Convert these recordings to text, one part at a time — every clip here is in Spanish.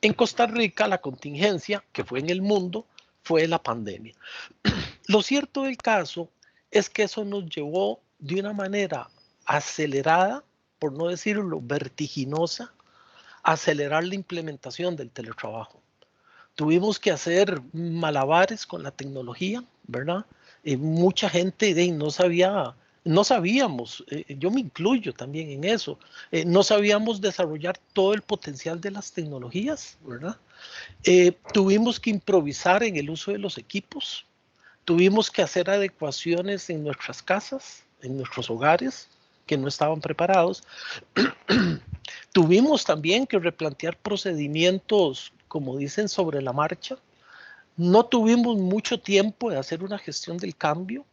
En Costa Rica la contingencia que fue en el mundo fue la pandemia. Lo cierto del caso es que eso nos llevó de una manera acelerada, por no decirlo vertiginosa, a acelerar la implementación del teletrabajo. Tuvimos que hacer malabares con la tecnología, ¿verdad? Mucha gente no sabíamos, yo me incluyo también en eso, no sabíamos desarrollar todo el potencial de las tecnologías, ¿verdad? Tuvimos que improvisar en el uso de los equipos, tuvimos que hacer adecuaciones en nuestras casas, en nuestros hogares, que no estaban preparados. Tuvimos también que replantear procedimientos, como dicen, sobre la marcha. No tuvimos mucho tiempo de hacer una gestión del cambio.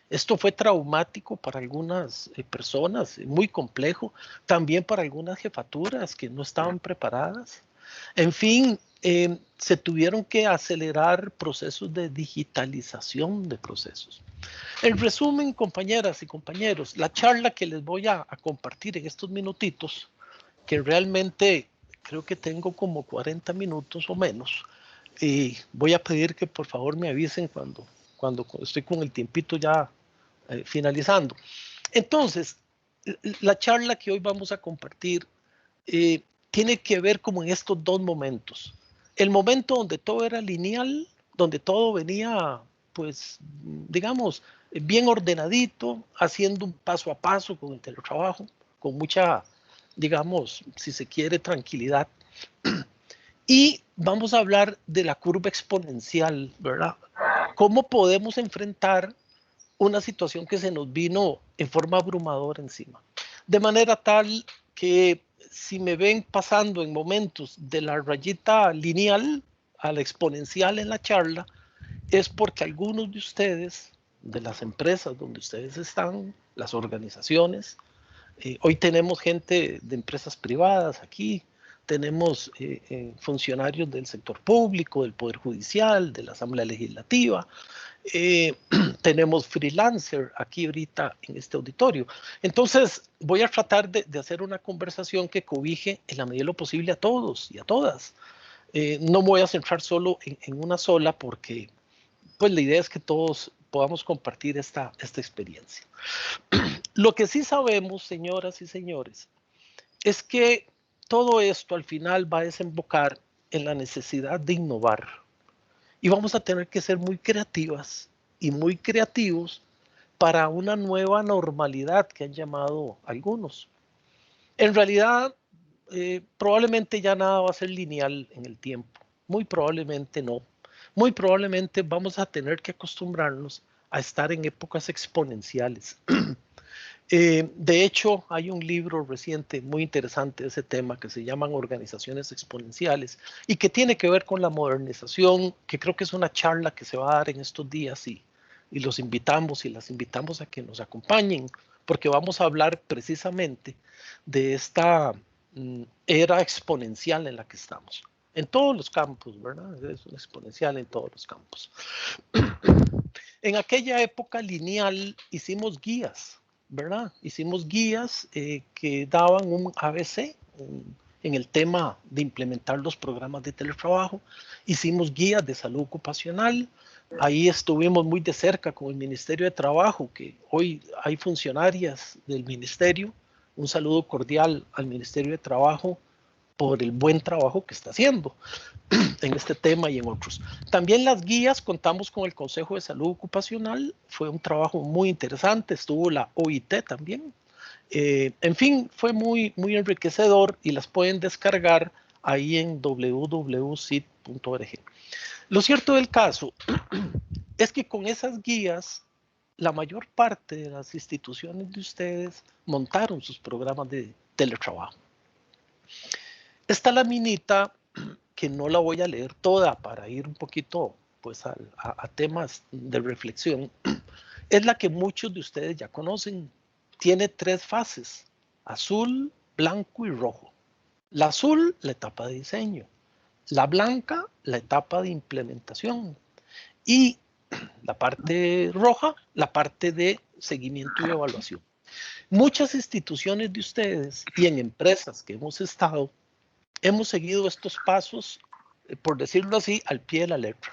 Esto fue traumático para algunas personas, muy complejo, también para algunas jefaturas que no estaban preparadas. En fin, se tuvieron que acelerar procesos de digitalización de procesos. En resumen, compañeras y compañeros, la charla que les voy a compartir en estos minutitos, que realmente creo que tengo como 40 minutos o menos, y voy a pedir que por favor me avisen cuando estoy con el tiempito ya finalizando. Entonces, la charla que hoy vamos a compartir tiene que ver como en estos dos momentos. El momento donde todo era lineal, donde todo venía, pues, digamos, bien ordenadito, haciendo un paso a paso con el teletrabajo, con mucha, digamos, si se quiere, tranquilidad. Y vamos a hablar de la curva exponencial, ¿verdad? ¿Cómo podemos enfrentar una situación que se nos vino en forma abrumadora encima? De manera tal que si me ven pasando en momentos de la rayita lineal a la exponencial en la charla, es porque algunos de ustedes, de las empresas donde ustedes están, las organizaciones, hoy tenemos gente de empresas privadas aquí, tenemos funcionarios del sector público, del Poder Judicial, de la Asamblea Legislativa, tenemos freelancer aquí ahorita en este auditorio. Entonces voy a tratar de hacer una conversación que cobije en la medida de lo posible a todos y a todas. No me voy a centrar solo en una sola porque pues la idea es que todos podamos compartir esta experiencia. Lo que sí sabemos, señoras y señores, es que todo esto al final va a desembocar en la necesidad de innovar. Y vamos a tener que ser muy creativas y muy creativos para una nueva normalidad que han llamado algunos. En realidad, probablemente ya nada va a ser lineal en el tiempo. Muy probablemente no. Muy probablemente vamos a tener que acostumbrarnos a estar en épocas exponenciales. De hecho, hay un libro reciente muy interesante de ese tema que se llaman Organizaciones Exponenciales y que tiene que ver con la modernización, que creo que es una charla que se va a dar en estos días y los invitamos y las invitamos a que nos acompañen, porque vamos a hablar precisamente de esta era exponencial en la que estamos. En todos los campos, ¿verdad? Es una exponencial en todos los campos. En aquella época lineal hicimos guías, ¿verdad? Hicimos guías que daban un ABC en el tema de implementar los programas de teletrabajo. Hicimos guías de salud ocupacional. Ahí estuvimos muy de cerca con el Ministerio de Trabajo, que hoy hay funcionarias del ministerio. Un saludo cordial al Ministerio de Trabajo por el buen trabajo que está haciendo en este tema y en otros. También las guías, contamos con el Consejo de Salud Ocupacional, fue un trabajo muy interesante, estuvo la OIT también. En fin, fue muy enriquecedor y las pueden descargar ahí en www.cit.org. Lo cierto del caso es que con esas guías, la mayor parte de las instituciones de ustedes montaron sus programas de teletrabajo. Esta laminita, que no la voy a leer toda para ir un poquito pues a temas de reflexión, es la que muchos de ustedes ya conocen. Tiene 3 fases, azul, blanco y rojo. La azul, la etapa de diseño. La blanca, la etapa de implementación. Y la parte roja, la parte de seguimiento y evaluación. Muchas instituciones de ustedes y en empresas que hemos estado, hemos seguido estos pasos, por decirlo así, al pie de la letra.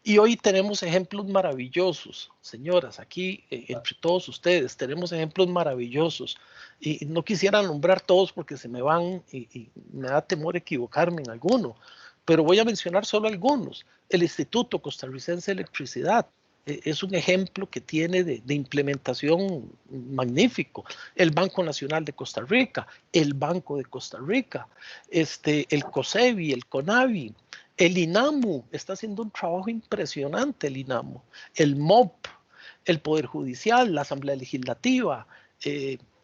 Y hoy tenemos ejemplos maravillosos, señoras, aquí entre todos ustedes tenemos ejemplos maravillosos. Y no quisiera nombrar todos porque se me van y me da temor equivocarme en alguno, pero voy a mencionar solo algunos. El Instituto Costarricense de Electricidad es un ejemplo que tiene de implementación magnífico. El Banco Nacional de Costa Rica, el Banco de Costa Rica, el COSEBI, el CONAVI, el INAMU está haciendo un trabajo impresionante, el INAMU, el MOP, el Poder Judicial, la Asamblea Legislativa,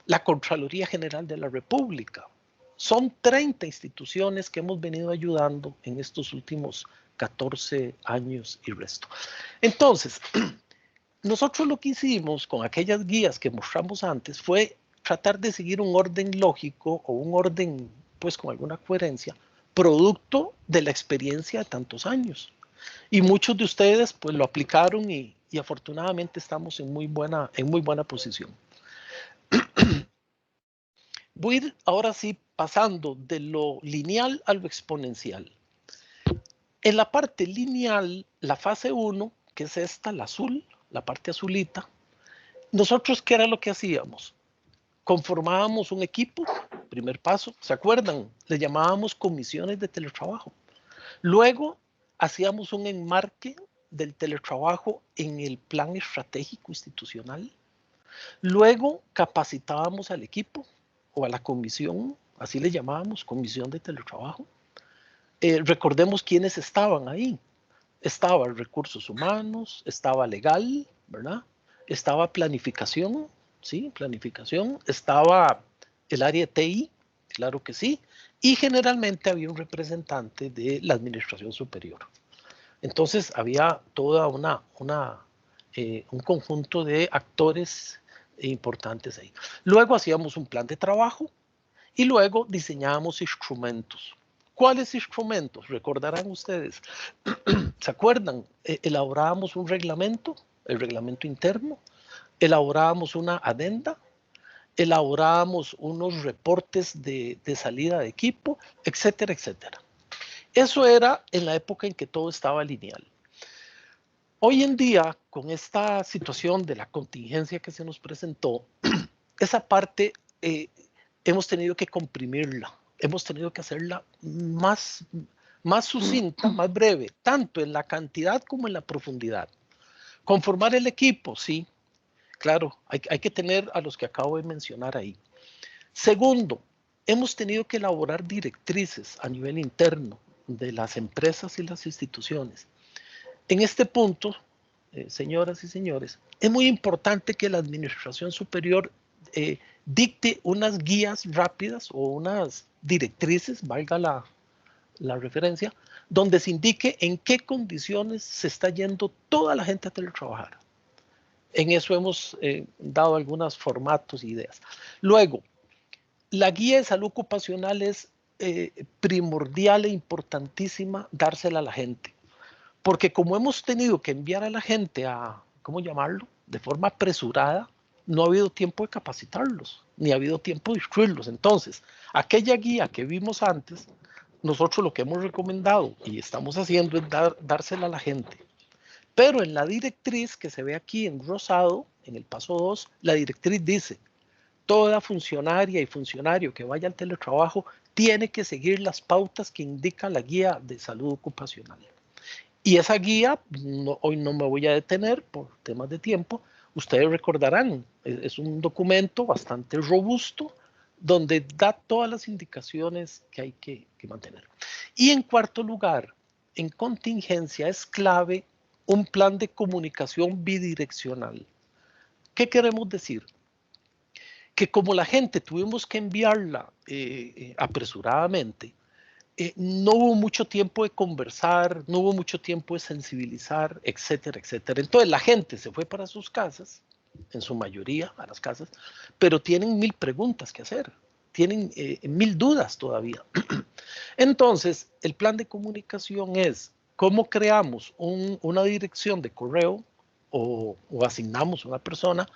la Contraloría General de la República. Son 30 instituciones que hemos venido ayudando en estos últimos 14 años y resto. Entonces, nosotros lo que hicimos con aquellas guías que mostramos antes fue tratar de seguir un orden lógico o un orden, pues con alguna coherencia, producto de la experiencia de tantos años. Y muchos de ustedes pues lo aplicaron y afortunadamente estamos en muy buena posición. Voy a ir ahora sí pasando de lo lineal a lo exponencial. En la parte lineal, la fase 1, que es esta, la azul, la parte azulita, nosotros, ¿qué era lo que hacíamos? Conformábamos un equipo, primer paso, ¿se acuerdan? Le llamábamos comisiones de teletrabajo. Luego, hacíamos un enmarque del teletrabajo en el plan estratégico institucional. Luego, capacitábamos al equipo o a la comisión, así le llamábamos, comisión de teletrabajo. Recordemos quiénes estaban ahí. Estaba recursos humanos, estaba legal, ¿verdad? Estaba planificación, ¿sí? Planificación. Estaba el área de TI, claro que sí. Y generalmente había un representante de la administración superior. Entonces había toda un conjunto de actores importantes ahí. Luego hacíamos un plan de trabajo y luego diseñábamos instrumentos. ¿Cuáles instrumentos? Recordarán ustedes. ¿Se acuerdan? Elaborábamos un reglamento, el reglamento interno, elaborábamos una adenda, elaborábamos unos reportes de salida de equipo, etcétera, etcétera. Eso era en la época en que todo estaba lineal. Hoy en día, con esta situación de la contingencia que se nos presentó, esa parte hemos tenido que comprimirla, hemos tenido que hacerla más sucinta, más breve, tanto en la cantidad como en la profundidad. Conformar el equipo, sí, claro, hay que tener a los que acabo de mencionar ahí. Segundo, hemos tenido que elaborar directrices a nivel interno de las empresas y las instituciones. En este punto, señoras y señores, es muy importante que la administración superior dicte unas guías rápidas o unas directrices, valga la referencia, donde se indique en qué condiciones se está yendo toda la gente a teletrabajar. En eso hemos dado algunos formatos e ideas. Luego, la guía de salud ocupacional es primordial e importantísima dársela a la gente. Porque como hemos tenido que enviar a la gente a, ¿cómo llamarlo? De forma apresurada, no ha habido tiempo de capacitarlos, ni ha habido tiempo de instruirlos. Entonces, aquella guía que vimos antes, nosotros lo que hemos recomendado y estamos haciendo es dársela a la gente. Pero en la directriz que se ve aquí en rosado, en el paso 2, la directriz dice, toda funcionaria y funcionario que vaya al teletrabajo tiene que seguir las pautas que indica la guía de salud ocupacional. Y esa guía, hoy no me voy a detener por temas de tiempo, ustedes recordarán, es un documento bastante robusto donde da todas las indicaciones que hay que mantener. Y en cuarto lugar, en contingencia es clave un plan de comunicación bidireccional. ¿Qué queremos decir? Que como la gente tuvimos que enviarla apresuradamente, no hubo mucho tiempo de conversar, no hubo mucho tiempo de sensibilizar, etcétera, etcétera. Entonces la gente se fue para sus casas, en su mayoría a las casas, pero tienen 1000 preguntas que hacer, tienen 1000 dudas todavía. Entonces, el plan de comunicación es cómo creamos una dirección de correo o asignamos una persona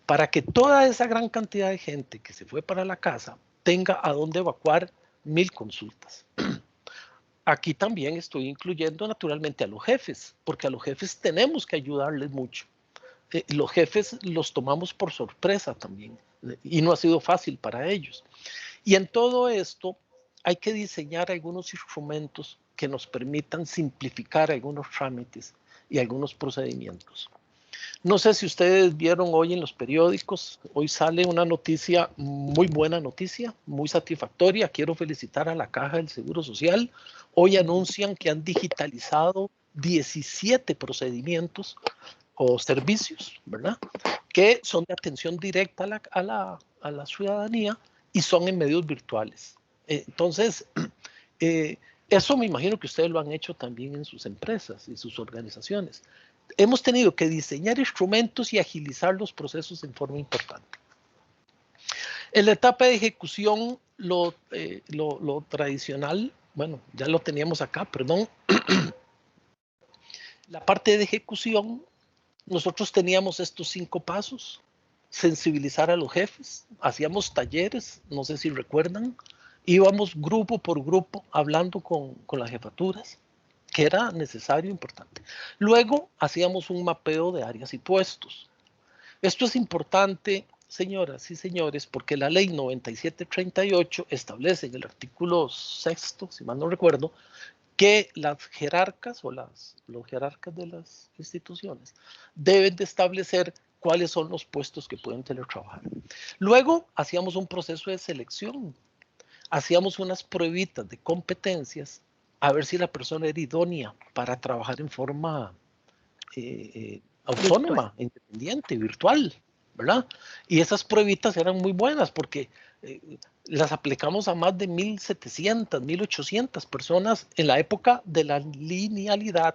para que toda esa gran cantidad de gente que se fue para la casa tenga a dónde evacuar 1000 consultas. Aquí también estoy incluyendo naturalmente a los jefes, porque a los jefes tenemos que ayudarles mucho. Los jefes los tomamos por sorpresa también, y no ha sido fácil para ellos. Y en todo esto hay que diseñar algunos instrumentos que nos permitan simplificar algunos trámites y algunos procedimientos. No sé si ustedes vieron hoy en los periódicos, hoy sale una noticia, muy buena noticia, muy satisfactoria. Quiero felicitar a la Caja del Seguro Social. Hoy anuncian que han digitalizado 17 procedimientos o servicios, ¿verdad? Que son de atención directa a la ciudadanía y son en medios virtuales. Entonces, eso me imagino que ustedes lo han hecho también en sus empresas y sus organizaciones. Hemos tenido que diseñar instrumentos y agilizar los procesos en forma importante. En la etapa de ejecución, lo tradicional, bueno, ya lo teníamos acá, perdón. La parte de ejecución, nosotros teníamos estos 5 pasos. Sensibilizar a los jefes, hacíamos talleres, no sé si recuerdan, íbamos grupo por grupo hablando con las jefaturas, que era necesario, importante. Luego hacíamos un mapeo de áreas y puestos. Esto es importante, señoras y señores, porque la ley 9738 establece en el artículo 6, si mal no recuerdo, que las jerarcas o los jerarcas de las instituciones deben de establecer cuáles son los puestos que pueden teletrabajar. Luego hacíamos un proceso de selección, hacíamos unas pruebitas de competencias a ver si la persona era idónea para trabajar en forma autónoma, independiente, virtual, ¿verdad? Y esas pruebitas eran muy buenas porque las aplicamos a más de 1700, 1800 personas en la época de la linealidad,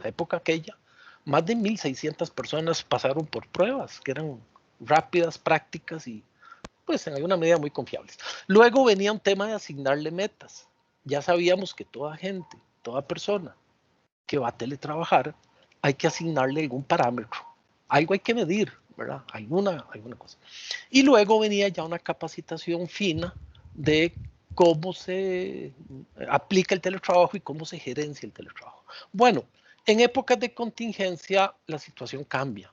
la época aquella. Más de 1600 personas pasaron por pruebas que eran rápidas, prácticas y pues en alguna medida muy confiables. Luego venía un tema de asignarle metas. Ya sabíamos que toda gente, toda persona que va a teletrabajar, hay que asignarle algún parámetro. Algo hay que medir, ¿verdad? Alguna cosa. Y luego venía ya una capacitación fina de cómo se aplica el teletrabajo y cómo se gerencia el teletrabajo. Bueno, en épocas de contingencia la situación cambia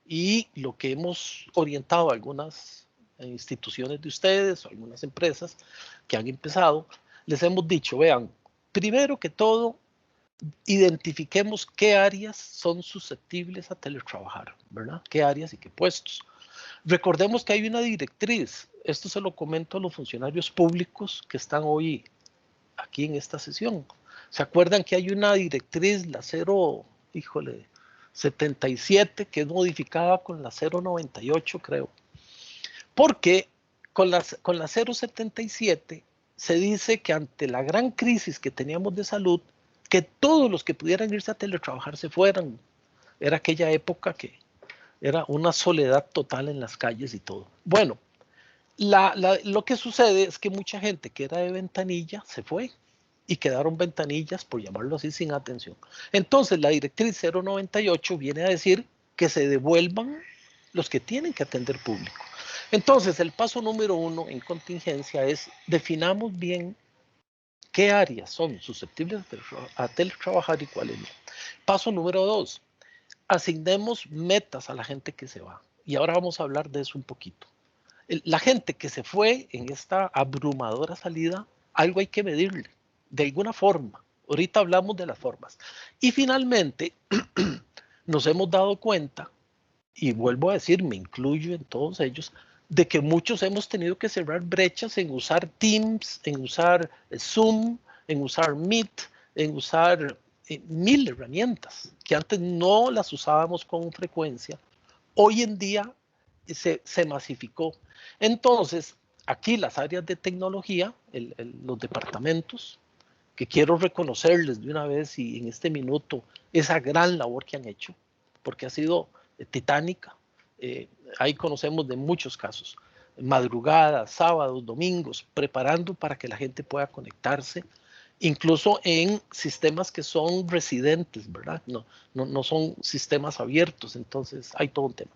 y lo que hemos orientado a algunas instituciones de ustedes o algunas empresas que han empezado, les hemos dicho, vean, primero que todo, identifiquemos qué áreas son susceptibles a teletrabajar, ¿verdad? ¿Qué áreas y qué puestos? Recordemos que hay una directriz, esto se lo comento a los funcionarios públicos que están hoy aquí en esta sesión. ¿Se acuerdan que hay una directriz, la 77, que es modificada con la 098, creo? Porque con la 077 se dice que ante la gran crisis que teníamos de salud, que todos los que pudieran irse a teletrabajar se fueran. Era aquella época que era una soledad total en las calles y todo. Bueno, lo que sucede es que mucha gente que era de ventanilla se fue y quedaron ventanillas, por llamarlo así, sin atención. Entonces, la directriz 098 viene a decir que se devuelvan los que tienen que atender público. Entonces, el paso número 1 en contingencia es definamos bien qué áreas son susceptibles a teletrabajar y cuáles no. Paso número 2, asignemos metas a la gente que se va. Y ahora vamos a hablar de eso un poquito. La gente que se fue en esta abrumadora salida, algo hay que medirle, de alguna forma. Ahorita hablamos de las formas. Y finalmente, nos hemos dado cuenta, y vuelvo a decir, me incluyo en todos ellos, de que muchos hemos tenido que cerrar brechas en usar Teams, en usar Zoom, en usar Meet, en usar 1000 herramientas que antes no las usábamos con frecuencia. Hoy en día se masificó. Entonces, aquí las áreas de tecnología, los departamentos, que quiero reconocerles de una vez y en este minuto esa gran labor que han hecho, porque ha sido titánica. Ahí conocemos de muchos casos, madrugadas, sábados, domingos, preparando para que la gente pueda conectarse, incluso en sistemas que son residentes, ¿verdad? No son sistemas abiertos, entonces hay todo un tema.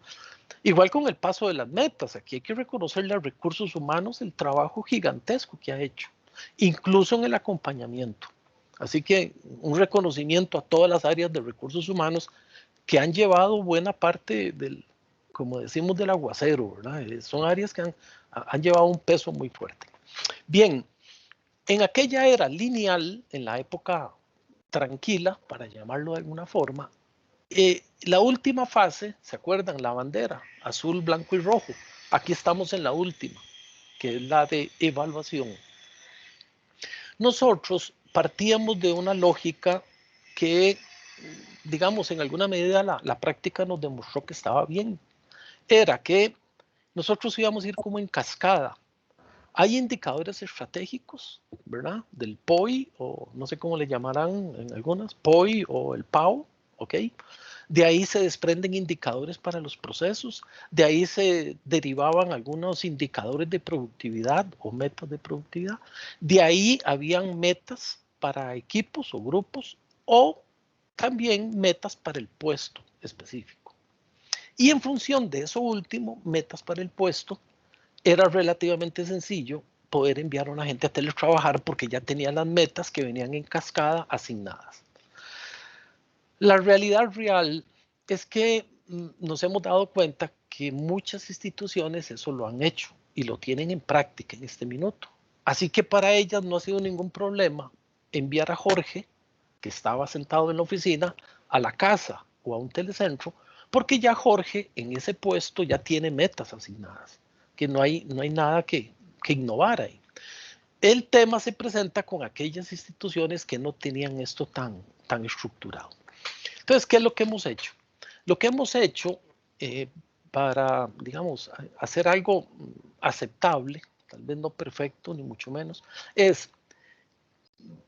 Igual con el paso de las metas, aquí hay que reconocerle a recursos humanos el trabajo gigantesco que ha hecho. incluso en el acompañamiento. Así que un reconocimiento a todas las áreas de recursos humanos que han llevado buena parte del, como decimos, del aguacero, ¿verdad? Son áreas que han llevado un peso muy fuerte. Bien, en aquella era lineal, en la época tranquila, para llamarlo de alguna forma, la última fase, ¿se acuerdan? La bandera, azul, blanco y rojo. Aquí estamos en la última, que es la de evaluación. Nosotros partíamos de una lógica que, digamos, en alguna medida la práctica nos demostró que estaba bien. Era que nosotros íbamos a ir como en cascada. Hay indicadores estratégicos, ¿verdad? Del POI, o no sé cómo le llamarán en algunas, POI o el PAO, ¿ok? De ahí se desprenden indicadores para los procesos, de ahí se derivaban algunos indicadores de productividad o metas de productividad, de ahí habían metas para equipos o grupos o también metas para el puesto específico. Y en función de eso último, metas para el puesto, era relativamente sencillo poder enviar a una gente a teletrabajar porque ya tenía las metas que venían en cascada asignadas. La realidad real es que nos hemos dado cuenta que muchas instituciones eso lo han hecho y lo tienen en práctica en este minuto. Así que para ellas no ha sido ningún problema enviar a Jorge, que estaba sentado en la oficina, a la casa o a un telecentro, porque ya Jorge en ese puesto ya tiene metas asignadas, que no hay nada que innovar ahí. El tema se presenta con aquellas instituciones que no tenían esto tan estructurado. Entonces, ¿qué es lo que hemos hecho? Lo que hemos hecho para, digamos, hacer algo aceptable, tal vez no perfecto, ni mucho menos, es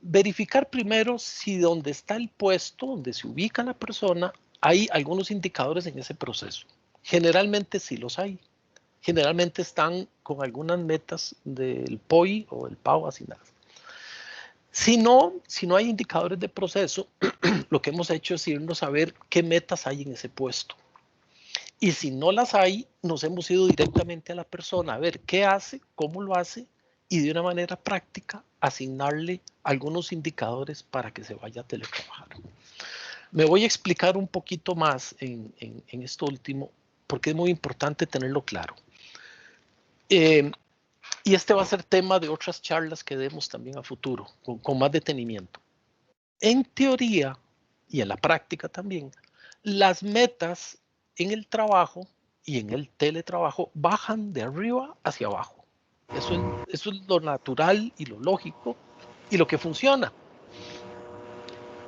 verificar primero si donde está el puesto, donde se ubica la persona, hay algunos indicadores en ese proceso. Generalmente sí los hay. Generalmente están con algunas metas del POI o el PAO asignadas. Si no hay indicadores de proceso, lo que hemos hecho es irnos a ver qué metas hay en ese puesto. Y si no las hay, nos hemos ido directamente a la persona a ver qué hace, cómo lo hace y de una manera práctica asignarle algunos indicadores para que se vaya a teletrabajar. Me voy a explicar un poquito más en esto último porque es muy importante tenerlo claro. Y este va a ser tema de otras charlas que demos también a futuro, con más detenimiento. En teoría y en la práctica también, las metas en el trabajo y en el teletrabajo bajan de arriba hacia abajo. Eso es lo natural y lo lógico y lo que funciona.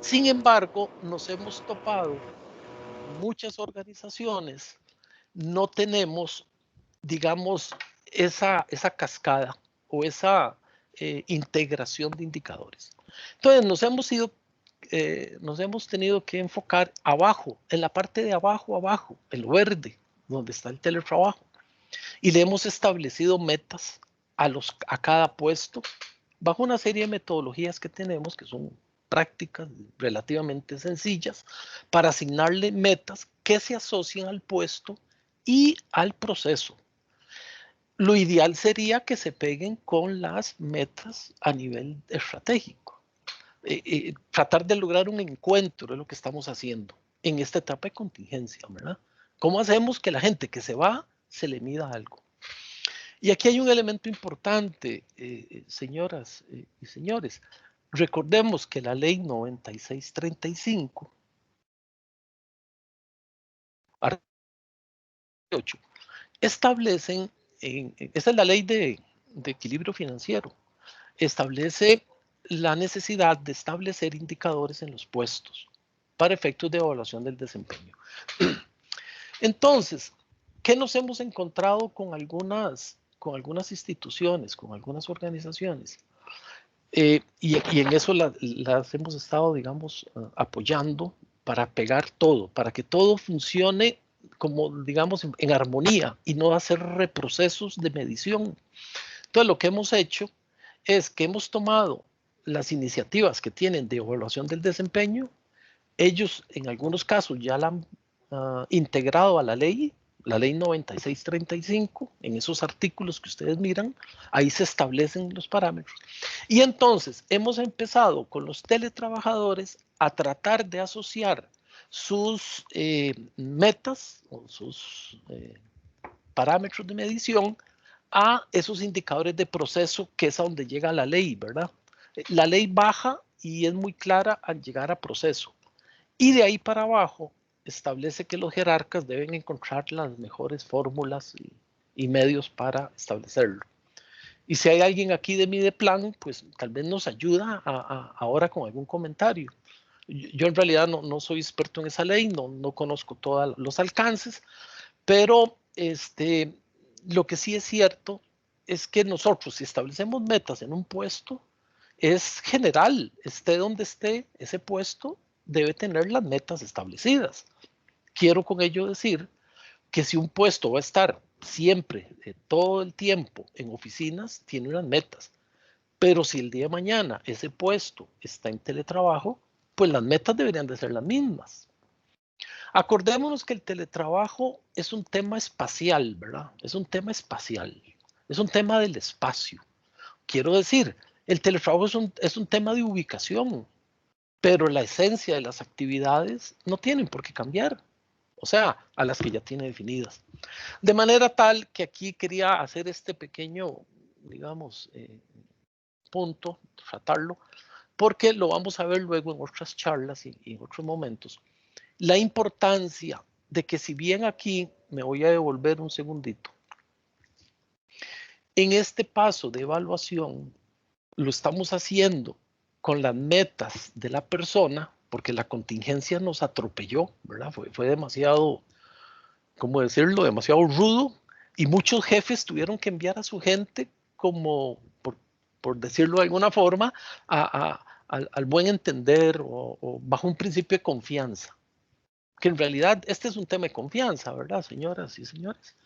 Sin embargo, nos hemos topado, muchas organizaciones no tenemos, digamos, esa cascada o esa integración de indicadores. Entonces nos hemos tenido que enfocar abajo, en la parte de abajo, el verde, donde está el teletrabajo. Y le hemos establecido metas a cada puesto bajo una serie de metodologías que tenemos que son prácticas relativamente sencillas para asignarle metas que se asocien al puesto y al proceso. Lo ideal sería que se peguen con las metas a nivel estratégico. Tratar de lograr un encuentro es lo que estamos haciendo en esta etapa de contingencia, ¿verdad? ¿Cómo hacemos que la gente que se va se le mida algo? Y aquí hay un elemento importante, señoras y señores. Recordemos que la ley 9635, artículo 8, establecen, esa es la ley de equilibrio financiero, establece la necesidad de establecer indicadores en los puestos para efectos de evaluación del desempeño. Entonces, ¿qué nos hemos encontrado con algunas instituciones, con algunas organizaciones? Y en eso las hemos estado, digamos, apoyando para pegar todo, para que todo funcione como, digamos, en armonía y no hacer reprocesos de medición. Entonces, lo que hemos hecho es que hemos tomado las iniciativas que tienen de evaluación del desempeño, ellos en algunos casos ya la han integrado a la ley la ley 9635, en esos artículos que ustedes miran, ahí se establecen los parámetros. Y entonces hemos empezado con los teletrabajadores a tratar de asociar sus metas o sus parámetros de medición a esos indicadores de proceso, que es a donde llega la ley, ¿verdad? La ley baja y es muy clara al llegar a proceso. Y de ahí para abajo establece que los jerarcas deben encontrar las mejores fórmulas y medios para establecerlo. Y si hay alguien aquí de Mideplan, pues tal vez nos ayuda ahora con algún comentario. Yo en realidad no soy experto en esa ley, no conozco todos los alcances, pero lo que sí es cierto es que nosotros, si establecemos metas en un puesto, es general, esté donde esté, ese puesto debe tener las metas establecidas. Quiero con ello decir que si un puesto va a estar siempre, todo el tiempo en oficinas, tiene unas metas. Pero si el día de mañana ese puesto está en teletrabajo, pues las metas deberían de ser las mismas. Acordémonos que el teletrabajo es un tema espacial, ¿verdad? Es un tema espacial. Es un tema del espacio. Quiero decir, el teletrabajo es un tema de ubicación, pero la esencia de las actividades no tienen por qué cambiar. O sea, a las que ya tiene definidas. De manera tal que aquí quería hacer este pequeño, digamos, punto, tratarlo, porque lo vamos a ver luego en otras charlas y en otros momentos. La importancia de que, si bien aquí me voy a devolver un segundito, en este paso de evaluación lo estamos haciendo con las metas de la persona, porque la contingencia nos atropelló, ¿verdad? Fue demasiado, ¿cómo decirlo? Demasiado rudo, y muchos jefes tuvieron que enviar a su gente como, por decirlo de alguna forma, al buen entender o bajo un principio de confianza. Que en realidad este es un tema de confianza, ¿verdad, señoras y señores?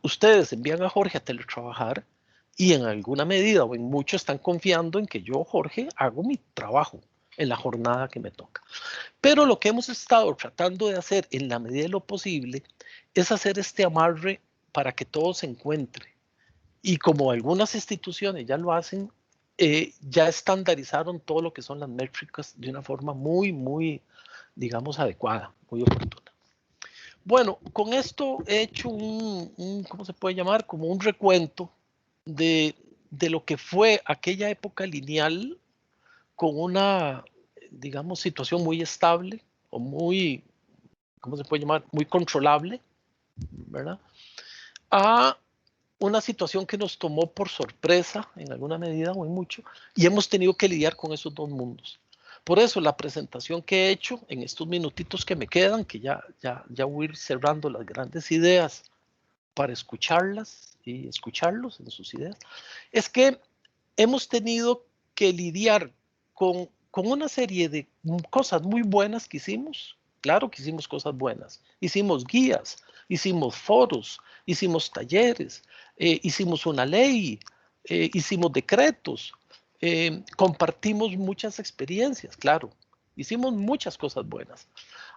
Ustedes envían a Jorge a teletrabajar y en alguna medida o en mucho están confiando en que yo, Jorge, hago mi trabajo en la jornada que me toca. Pero lo que hemos estado tratando de hacer en la medida de lo posible es hacer este amarre para que todo se encuentre. Y como algunas instituciones ya lo hacen, ya estandarizaron todo lo que son las métricas de una forma muy, digamos, adecuada, muy oportuna. Bueno, con esto he hecho ¿cómo se puede llamar? Como un recuento de, de lo que fue aquella época lineal con una, digamos, situación muy estable o muy, ¿cómo se puede llamar? Muy controlable, ¿verdad? A una situación que nos tomó por sorpresa en alguna medida o en mucho, y hemos tenido que lidiar con esos dos mundos. Por eso la presentación que he hecho en estos minutitos que me quedan, que ya voy a ir cerrando las grandes ideas para escucharlas y escucharlos en sus ideas, es que hemos tenido que lidiar con una serie de cosas muy buenas que hicimos. Claro que hicimos cosas buenas. Hicimos guías, hicimos foros, hicimos talleres, hicimos una ley, hicimos decretos, compartimos muchas experiencias, claro. Hicimos muchas cosas buenas.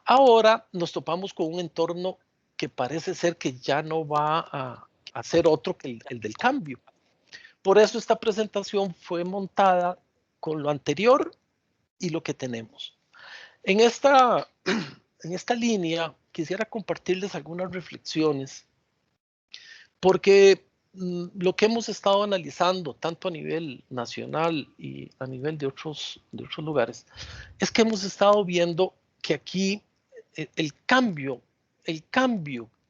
Ahora nos topamos con un entorno que parece ser que ya no va a ser otro que el del cambio. Por eso esta presentación fue montada con lo anterior y lo que tenemos. En esta línea quisiera compartirles algunas reflexiones, porque lo que hemos estado analizando, tanto a nivel nacional y a nivel de otros lugares, es que hemos estado viendo que aquí el cambio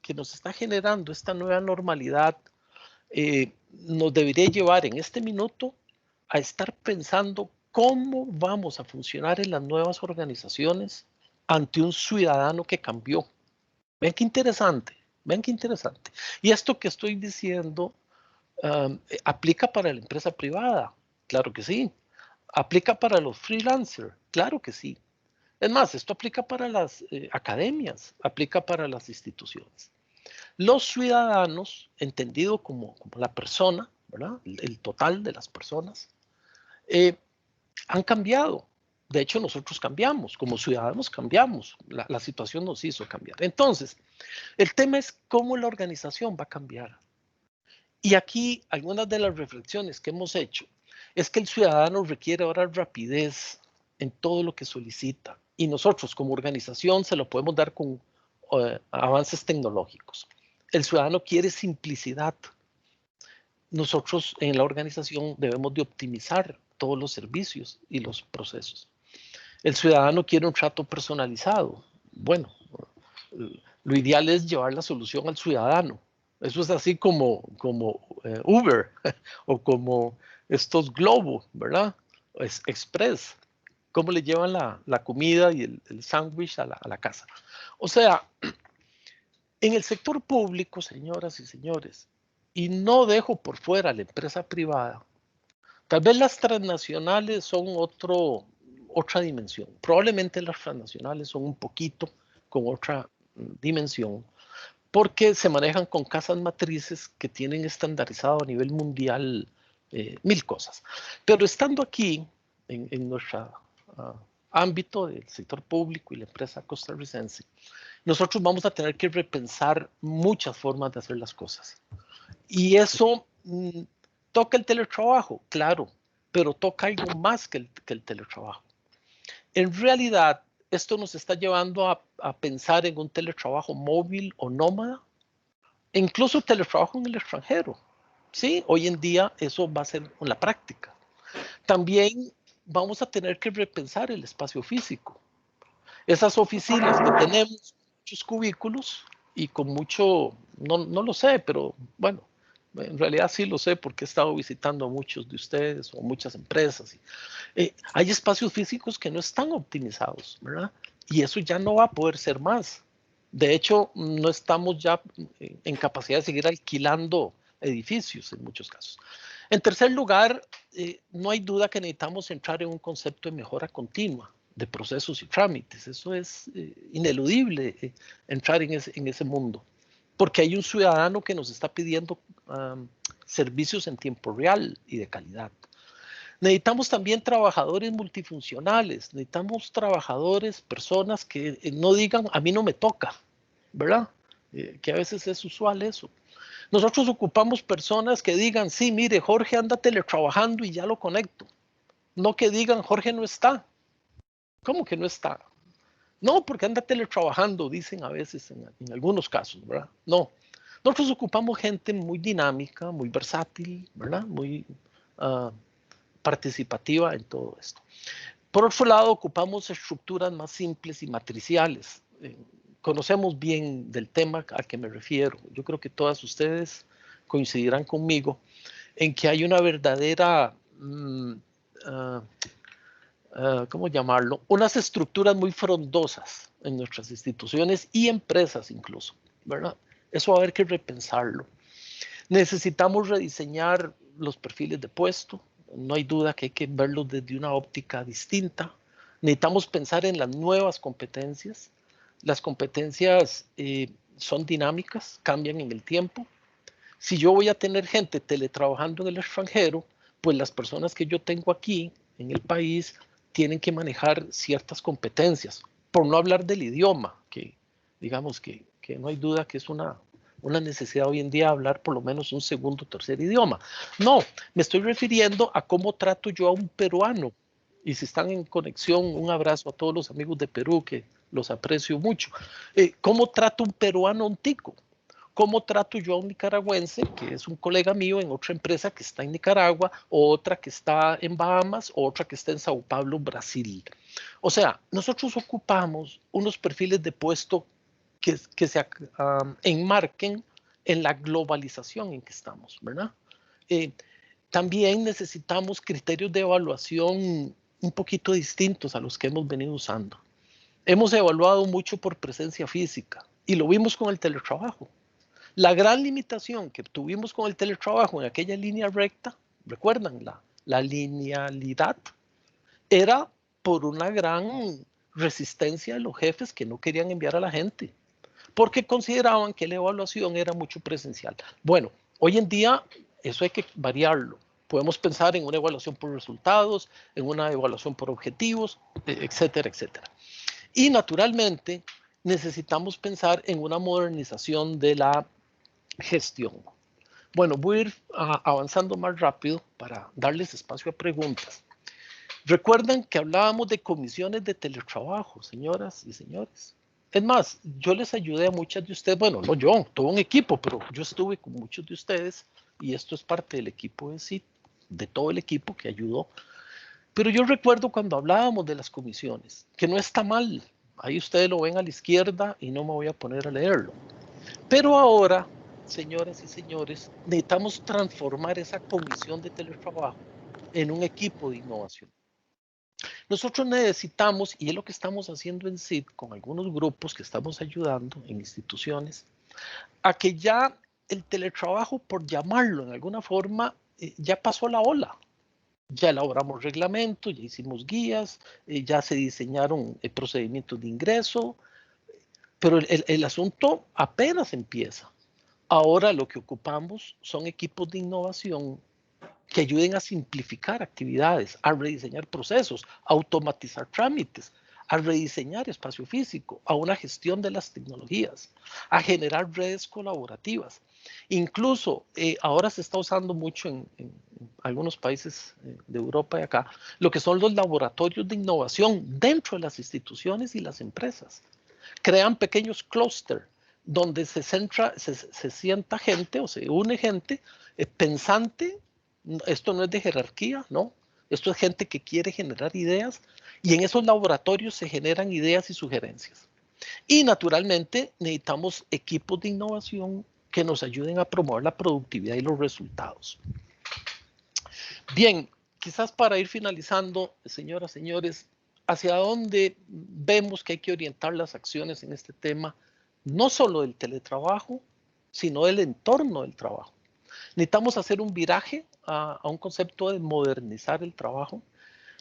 que nos está generando esta nueva normalidad nos debería llevar en este minuto a estar pensando cómo vamos a funcionar en las nuevas organizaciones ante un ciudadano que cambió. Ven qué interesante, ven qué interesante. Y esto que estoy diciendo aplica para la empresa privada, claro que sí. Aplica para los freelancers, claro que sí. Es más, esto aplica para las academias, aplica para las instituciones. Los ciudadanos, entendido como la persona, ¿verdad? El total de las personas, han cambiado. De hecho, nosotros cambiamos, como ciudadanos cambiamos, la situación nos hizo cambiar. Entonces, el tema es cómo la organización va a cambiar. Y aquí algunas de las reflexiones que hemos hecho es que el ciudadano requiere ahora rapidez en todo lo que solicita y nosotros como organización se lo podemos dar con avances tecnológicos. El ciudadano quiere simplicidad. Nosotros en la organización debemos de optimizar todos los servicios y los procesos. El ciudadano quiere un trato personalizado. Bueno, lo ideal es llevar la solución al ciudadano. Eso es así como Uber o como estos Globo, ¿verdad? Es Express. ¿Cómo le llevan la comida y el sándwich a la casa? O sea, en el sector público, señoras y señores, y no dejo por fuera la empresa privada, tal vez las transnacionales son otra dimensión. Probablemente las transnacionales son un poquito con otra dimensión, porque se manejan con casas matrices que tienen estandarizado a nivel mundial mil cosas. Pero estando aquí, en nuestro ámbito del sector público y la empresa costarricense, nosotros vamos a tener que repensar muchas formas de hacer las cosas. Y eso toca el teletrabajo, claro, pero toca algo más que el teletrabajo. En realidad, esto nos está llevando a pensar en un teletrabajo móvil o nómada, e incluso teletrabajo en el extranjero. Sí, hoy en día eso va a ser la práctica. También vamos a tener que repensar el espacio físico. Esas oficinas que tenemos, muchos cubículos y con mucho, no lo sé, pero bueno, en realidad sí lo sé porque he estado visitando a muchos de ustedes o muchas empresas. Hay espacios físicos que no están optimizados, ¿verdad? Y eso ya no va a poder ser más. De hecho, no estamos ya en capacidad de seguir alquilando edificios en muchos casos. En tercer lugar, no hay duda que necesitamos entrar en un concepto de mejora continua de procesos y trámites. Eso es ineludible, entrar en ese mundo, porque hay un ciudadano que nos está pidiendo servicios en tiempo real y de calidad. Necesitamos también trabajadores multifuncionales, necesitamos trabajadores, personas que no digan, a mí no me toca, ¿verdad? Que a veces es usual eso. Nosotros ocupamos personas que digan, sí, mire, Jorge anda teletrabajando y ya lo conecto. No que digan, Jorge no está. ¿Cómo que no está? No, porque anda teletrabajando, dicen a veces en algunos casos, ¿verdad? No. Nosotros ocupamos gente muy dinámica, muy versátil, ¿verdad? Muy participativa en todo esto. Por otro lado, ocupamos estructuras más simples y matriciales. Conocemos bien del tema al que me refiero. Yo creo que todas ustedes coincidirán conmigo en que hay una verdadera, ¿cómo llamarlo? Unas estructuras muy frondosas en nuestras instituciones y empresas incluso, ¿verdad? Eso va a haber que repensarlo. Necesitamos rediseñar los perfiles de puesto. No hay duda que hay que verlos desde una óptica distinta. Necesitamos pensar en las nuevas competencias. Las competencias son dinámicas, cambian en el tiempo. Si yo voy a tener gente teletrabajando en el extranjero, pues las personas que yo tengo aquí en el país tienen que manejar ciertas competencias, por no hablar del idioma, que digamos que no hay duda que es una necesidad hoy en día hablar por lo menos un segundo o tercer idioma. No, me estoy refiriendo a cómo trato yo a un peruano. Y si están en conexión, un abrazo a todos los amigos de Perú, que los aprecio mucho. ¿Cómo trato un peruano a un tico? ¿Cómo trato yo a un nicaragüense, que es un colega mío en otra empresa que está en Nicaragua, o otra que está en Bahamas, o otra que está en Sao Paulo, Brasil? O sea, nosotros ocupamos unos perfiles de puesto que se enmarquen en la globalización en que estamos, ¿verdad? También necesitamos criterios de evaluación un poquito distintos a los que hemos venido usando. Hemos evaluado mucho por presencia física y lo vimos con el teletrabajo. La gran limitación que tuvimos con el teletrabajo en aquella línea recta, recuerdan, la linealidad, era por una gran resistencia de los jefes que no querían enviar a la gente, porque consideraban que la evaluación era mucho presencial. Bueno, hoy en día eso hay que variarlo. Podemos pensar en una evaluación por resultados, en una evaluación por objetivos, etcétera, etcétera. Y naturalmente necesitamos pensar en una modernización de la gestión. Bueno, voy a ir avanzando más rápido para darles espacio a preguntas. Recuerdan que hablábamos de comisiones de teletrabajo, señoras y señores. Es más, yo les ayudé a muchas de ustedes, bueno, no yo, todo un equipo, pero yo estuve con muchos de ustedes y esto es parte del equipo de CIT, de todo el equipo que ayudó. Pero yo recuerdo cuando hablábamos de las comisiones, que no está mal. Ahí ustedes lo ven a la izquierda y no me voy a poner a leerlo. Pero ahora, señoras y señores, necesitamos transformar esa comisión de teletrabajo en un equipo de innovación. Nosotros necesitamos, y es lo que estamos haciendo en CID con algunos grupos que estamos ayudando en instituciones, a que ya el teletrabajo, por llamarlo en alguna forma, ya pasó la ola. Ya elaboramos reglamentos, ya hicimos guías, ya se diseñaron procedimientos de ingreso, pero el asunto apenas empieza. Ahora lo que ocupamos son equipos de innovación que ayuden a simplificar actividades, a rediseñar procesos, a automatizar trámites, a rediseñar espacio físico, a una gestión de las tecnologías, a generar redes colaborativas. Incluso ahora se está usando mucho en algunos países de Europa y acá, lo que son los laboratorios de innovación dentro de las instituciones y las empresas. Crean pequeños clústeres donde se sienta gente o se une gente pensante. Esto no es de jerarquía, ¿no? Esto es gente que quiere generar ideas y en esos laboratorios se generan ideas y sugerencias. Y naturalmente necesitamos equipos de innovación que nos ayuden a promover la productividad y los resultados. Bien, quizás para ir finalizando, señoras, señores, ¿hacia dónde vemos que hay que orientar las acciones en este tema? No solo del teletrabajo, sino del entorno del trabajo. Necesitamos hacer un viraje a un concepto de modernizar el trabajo.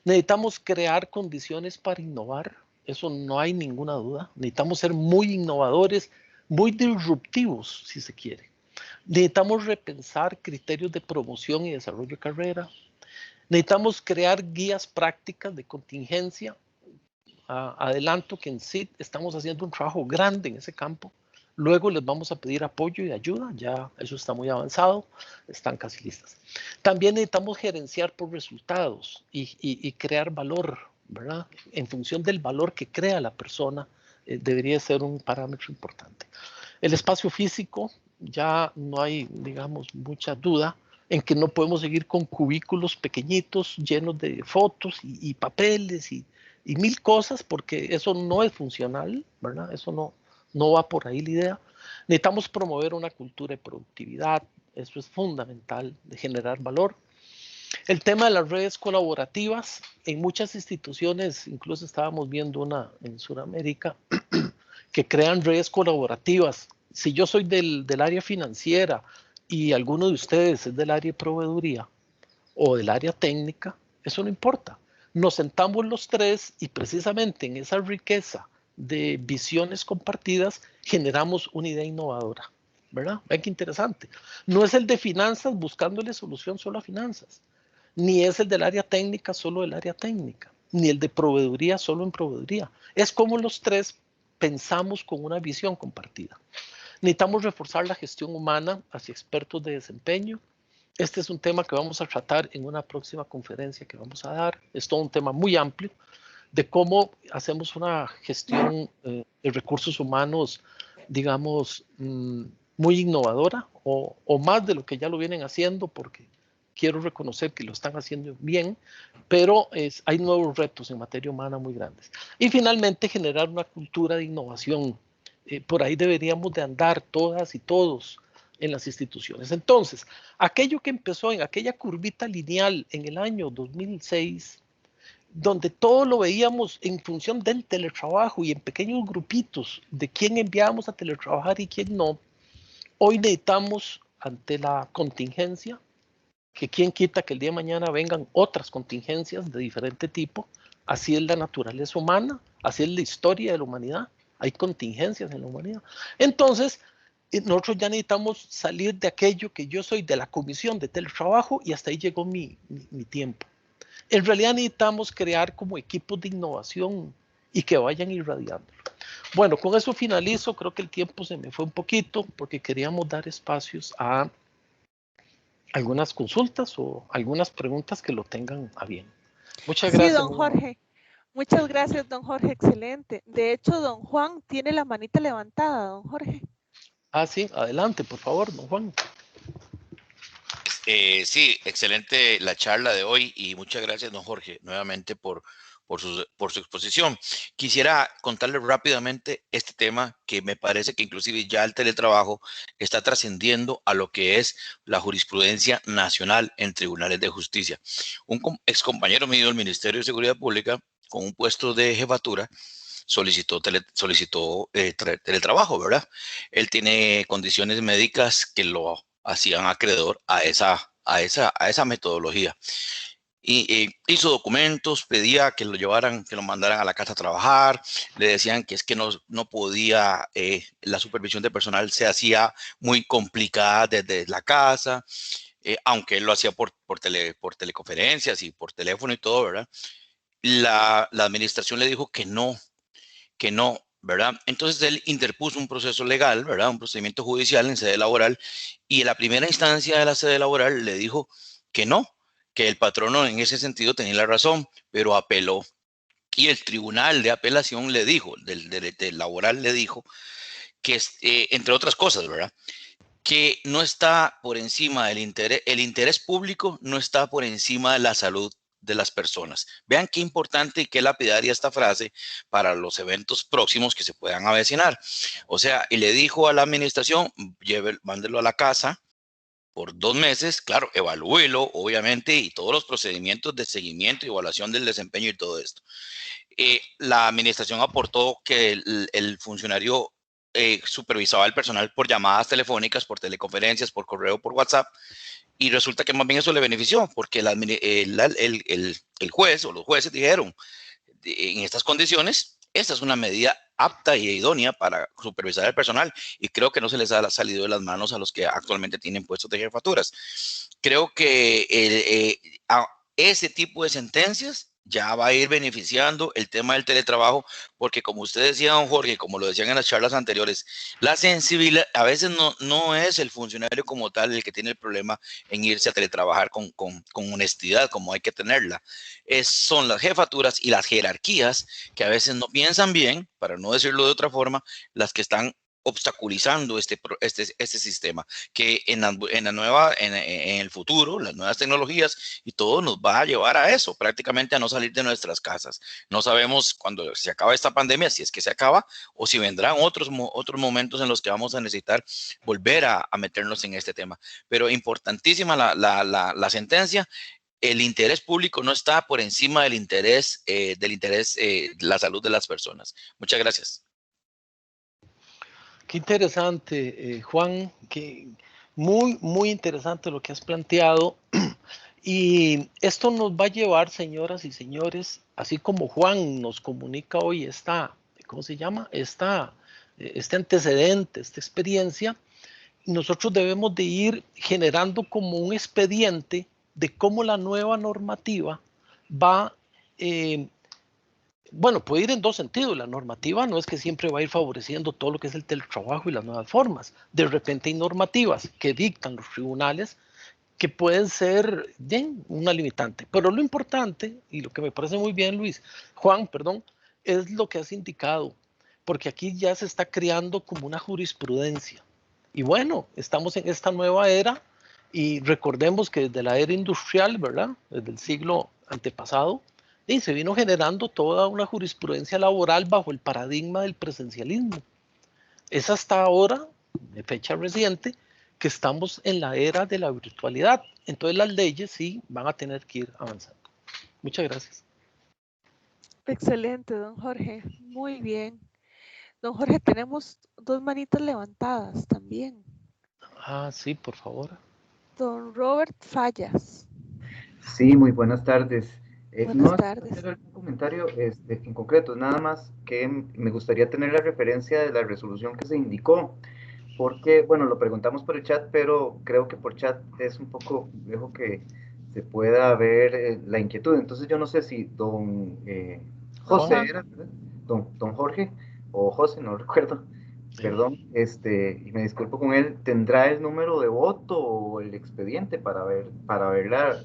Necesitamos crear condiciones para innovar. Eso no hay ninguna duda. Necesitamos ser muy innovadores, muy disruptivos, si se quiere. Necesitamos repensar criterios de promoción y desarrollo de carrera. Necesitamos crear guías prácticas de contingencia. Adelanto que en CID estamos haciendo un trabajo grande en ese campo. Luego les vamos a pedir apoyo y ayuda, ya eso está muy avanzado, están casi listas. También necesitamos gerenciar por resultados y crear valor, ¿verdad? En función del valor que crea la persona, debería ser un parámetro importante. El espacio físico, ya no hay, digamos, mucha duda en que no podemos seguir con cubículos pequeñitos llenos de fotos y papeles y mil cosas, porque eso no es funcional, ¿verdad? Eso no va por ahí la idea. Necesitamos promover una cultura de productividad, eso es fundamental, de generar valor. El tema de las redes colaborativas, en muchas instituciones, incluso estábamos viendo una en Sudamérica, que crean redes colaborativas. Si yo soy del área financiera y alguno de ustedes es del área de proveeduría o del área técnica, eso no importa. Nos sentamos los tres y precisamente en esa riqueza de visiones compartidas generamos una idea innovadora, ¿verdad? Vean qué interesante. No es el de finanzas buscándole solución solo a finanzas, ni es el del área técnica solo del área técnica, ni el de proveeduría solo en proveeduría. Es como los tres pensamos con una visión compartida. Necesitamos reforzar la gestión humana hacia expertos de desempeño. Este es un tema que vamos a tratar en una próxima conferencia que vamos a dar. Es todo un tema muy amplio de cómo hacemos una gestión de recursos humanos, digamos, muy innovadora o más de lo que ya lo vienen haciendo, porque quiero reconocer que lo están haciendo bien, pero hay nuevos retos en materia humana muy grandes. Y finalmente, generar una cultura de innovación. Por ahí deberíamos de andar todas y todos en las instituciones. Entonces, aquello que empezó en aquella curvita lineal en el año 2006, donde todo lo veíamos en función del teletrabajo y en pequeños grupitos de quién enviábamos a teletrabajar y quién no, hoy necesitamos, ante la contingencia, que quién quita que el día de mañana vengan otras contingencias de diferente tipo. Así es la naturaleza humana, así es la historia de la humanidad. Hay contingencias en la humanidad. Entonces, nosotros ya necesitamos salir de aquello que yo soy de la comisión de teletrabajo y hasta ahí llegó mi tiempo. En realidad necesitamos crear como equipos de innovación y que vayan irradiando. Bueno, con eso finalizo. Creo que el tiempo se me fue un poquito porque queríamos dar espacios a algunas consultas o algunas preguntas que lo tengan a bien. Muchas Sí, gracias. don Jorge. Muchas gracias, don Jorge. Excelente. De hecho, don Juan tiene la manita levantada, don Jorge. Sí, adelante, por favor, don Juan. Sí, excelente la charla de hoy y muchas gracias, don Jorge, nuevamente por su exposición. Quisiera contarles rápidamente este tema que me parece que inclusive ya el teletrabajo está trascendiendo a lo que es la jurisprudencia nacional en tribunales de justicia. Un ex compañero mío del Ministerio de Seguridad Pública, con un puesto de jefatura, solicitó teletrabajo, ¿verdad? Él tiene condiciones médicas que lo hacían acreedor a esa metodología. Y hizo documentos, pedía que lo llevaran, que lo mandaran a la casa a trabajar, le decían que es que no podía, la supervisión de personal se hacía muy complicada desde la casa, aunque él lo hacía por teleconferencias y por teléfono y todo, ¿verdad? La administración le dijo que no, ¿verdad? Entonces él interpuso un proceso legal, ¿verdad? Un procedimiento judicial en sede laboral y en la primera instancia de la sede laboral le dijo que no, que el patrono en ese sentido tenía la razón, pero apeló. Y el tribunal de apelación le dijo, del laboral le dijo, que entre otras cosas, ¿verdad? Que no está por encima del interés, el interés público no está por encima de la salud de las personas. Vean qué importante y qué lapidaria esta frase para los eventos próximos que se puedan avecinar. O sea, y le dijo a la administración, mándelo a la casa por 2 meses, claro, evalúelo, obviamente, y todos los procedimientos de seguimiento y evaluación del desempeño y todo esto. La administración aportó que el funcionario supervisaba el personal por llamadas telefónicas, por teleconferencias, por correo, por WhatsApp, y resulta que más bien eso le benefició, porque el juez o los jueces dijeron, en estas condiciones, esta es una medida apta y idónea para supervisar el personal, y creo que no se les ha salido de las manos a los que actualmente tienen puestos de jefaturas. Creo que ese tipo de sentencias ya va a ir beneficiando el tema del teletrabajo, porque como usted decía, don Jorge, como lo decían en las charlas anteriores, la sensibilidad, a veces no es el funcionario como tal el que tiene el problema en irse a teletrabajar con honestidad, como hay que tenerla. Son las jefaturas y las jerarquías que a veces no piensan bien, para no decirlo de otra forma, las que están obstaculizando este sistema, que en el futuro, las nuevas tecnologías y todo nos va a llevar a eso, prácticamente a no salir de nuestras casas. No sabemos cuando se acaba esta pandemia, si es que se acaba, o si vendrán otros momentos en los que vamos a necesitar volver a meternos en este tema. Pero importantísima la sentencia. El interés público no está por encima del interés, de la salud de las personas. Muchas gracias. Qué interesante, Juan, muy interesante lo que has planteado. Y esto nos va a llevar, señoras y señores, así como Juan nos comunica hoy ¿cómo se llama? Este antecedente, esta experiencia, nosotros debemos de ir generando como un expediente de cómo la nueva normativa va bueno, puede ir en dos sentidos. La normativa no es que siempre va a ir favoreciendo todo lo que es el teletrabajo y las nuevas formas. De repente hay normativas que dictan los tribunales que pueden ser bien una limitante. Pero lo importante, y lo que me parece muy bien, Juan, perdón, es lo que has indicado, porque aquí ya se está creando como una jurisprudencia. Y bueno, estamos en esta nueva era y recordemos que desde la era industrial, ¿verdad? Desde el siglo antepasado, y se vino generando toda una jurisprudencia laboral bajo el paradigma del presencialismo. Es hasta ahora, de fecha reciente, que estamos en la era de la virtualidad. Entonces las leyes sí van a tener que ir avanzando. Muchas gracias. Excelente, don Jorge. Muy bien. Don Jorge, tenemos 2 manitas levantadas también. Sí, por favor. Don Robert Fallas. Sí, muy buenas tardes. Buenas tardes. Hacer algún comentario en concreto, nada más que me gustaría tener la referencia de la resolución que se indicó, porque, bueno, lo preguntamos por el chat, pero creo que por chat es un poco complejo que se pueda ver la inquietud. Entonces yo no sé si don José Juan. era, ¿verdad? Don Jorge o José, no recuerdo, perdón, y me disculpo con él, ¿tendrá el número de voto o el expediente para ver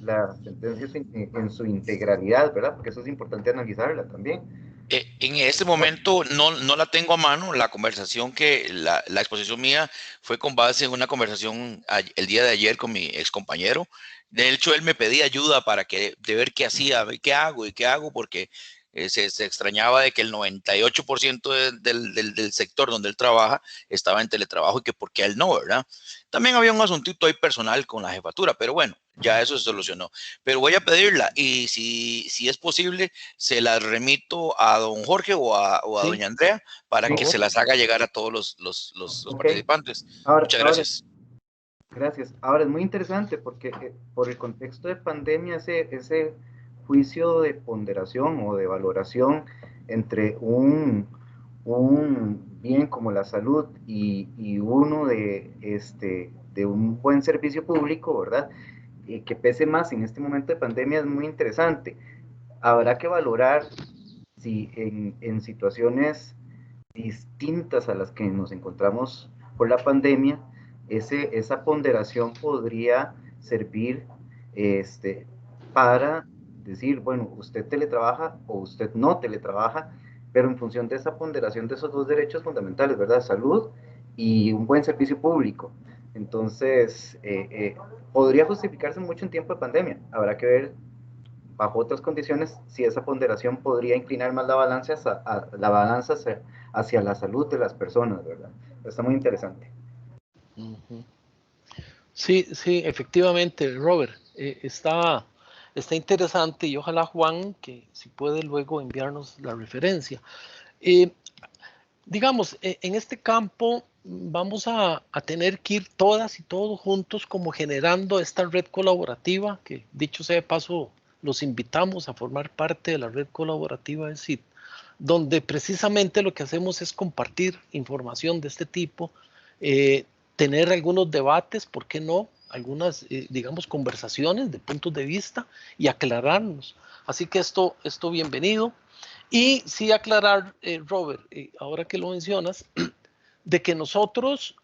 la sentencia en su integralidad, ¿verdad? Porque eso es importante analizarla también. En este momento no la tengo a mano. La conversación la exposición mía fue con base en una conversación el día de ayer con mi ex compañero. De hecho, él me pedía ayuda de ver qué hacía, qué hago y qué hago, porque se extrañaba de que el 98% del sector donde él trabaja estaba en teletrabajo y que por qué él no, ¿verdad? También había un asuntito ahí personal con la jefatura, pero bueno, ya eso se solucionó. Pero voy a pedirla y si es posible, se las remito a don Jorge o a Sí, doña Andrea para por que se favor. las haga llegar a todos los Ok, participantes. Muchas ahora, gracias. gracias. Ahora es muy interesante porque por el contexto de pandemia, ese juicio de ponderación o de valoración entre un bien como la salud y uno de un buen servicio público, ¿verdad? Que pese más en este momento de pandemia es muy interesante. Habrá que valorar si en situaciones distintas a las que nos encontramos por la pandemia, esa ponderación podría servir para decir, bueno, usted teletrabaja o usted no teletrabaja, pero en función de esa ponderación de esos dos derechos fundamentales, ¿verdad? Salud y un buen servicio público. Entonces, podría justificarse mucho en tiempo de pandemia. Habrá que ver bajo otras condiciones, si esa ponderación podría inclinar más la balanza hacia la salud de las personas, ¿verdad? Está muy interesante. Ujú. Sí, sí, efectivamente, Robert, está interesante y ojalá Juan, que si puede luego enviarnos la referencia. Eh, digamos, en este campo vamos a tener que ir todas y todos juntos como generando esta red colaborativa, que dicho sea de paso, los invitamos a formar parte de la red colaborativa de CID, donde precisamente lo que hacemos es compartir información de este tipo, eh, tener algunos debates, ¿por qué no? Algunas, digamos, conversaciones de puntos de vista y aclararnos. Así que esto bienvenido. Y sí aclarar, Robert, ahora que lo mencionas, de que nosotros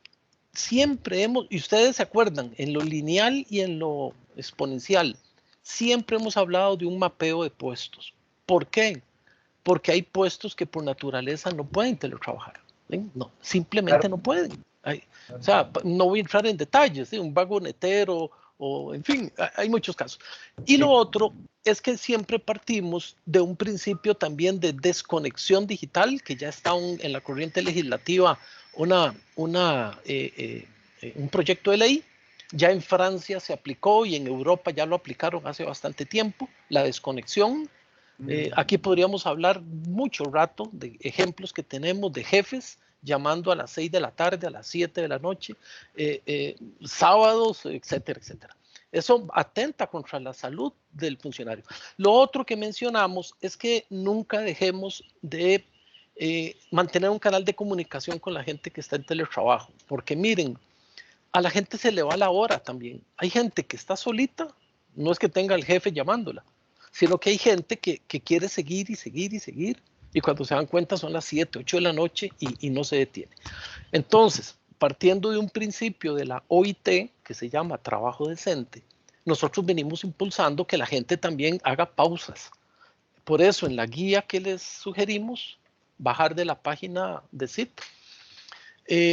siempre y ustedes se acuerdan, en lo lineal y en lo exponencial, siempre hemos hablado de un mapeo de puestos. ¿Por qué? Porque hay puestos que por naturaleza no pueden teletrabajar. ¿Sí? No, simplemente Claro. no pueden. O sea, no voy a entrar en detalles, ¿sí? Un vagonetero o en fin, hay muchos casos. Y lo Sí. otro es que siempre partimos de un principio también de desconexión digital, que ya está en la corriente legislativa un proyecto de ley. Ya en Francia se aplicó y en Europa ya lo aplicaron hace bastante tiempo, la desconexión. Aquí podríamos hablar mucho rato de ejemplos que tenemos de jefes llamando a las 6 de la tarde, a las 7 de la noche, sábados, etcétera, etcétera. Eso atenta contra la salud del funcionario. Lo otro que mencionamos es que nunca dejemos de mantener un canal de comunicación con la gente que está en teletrabajo, porque miren, a la gente se le va la hora también. Hay gente que está solita, no es que tenga el jefe llamándola, sino que hay gente que quiere seguir y seguir y seguir, y cuando se dan cuenta son las 7, 8 de la noche y no se detiene. Entonces, partiendo de un principio de la OIT, que se llama trabajo decente, nosotros venimos impulsando que la gente también haga pausas. Por eso, en la guía que les sugerimos, bajar de la página de CIT,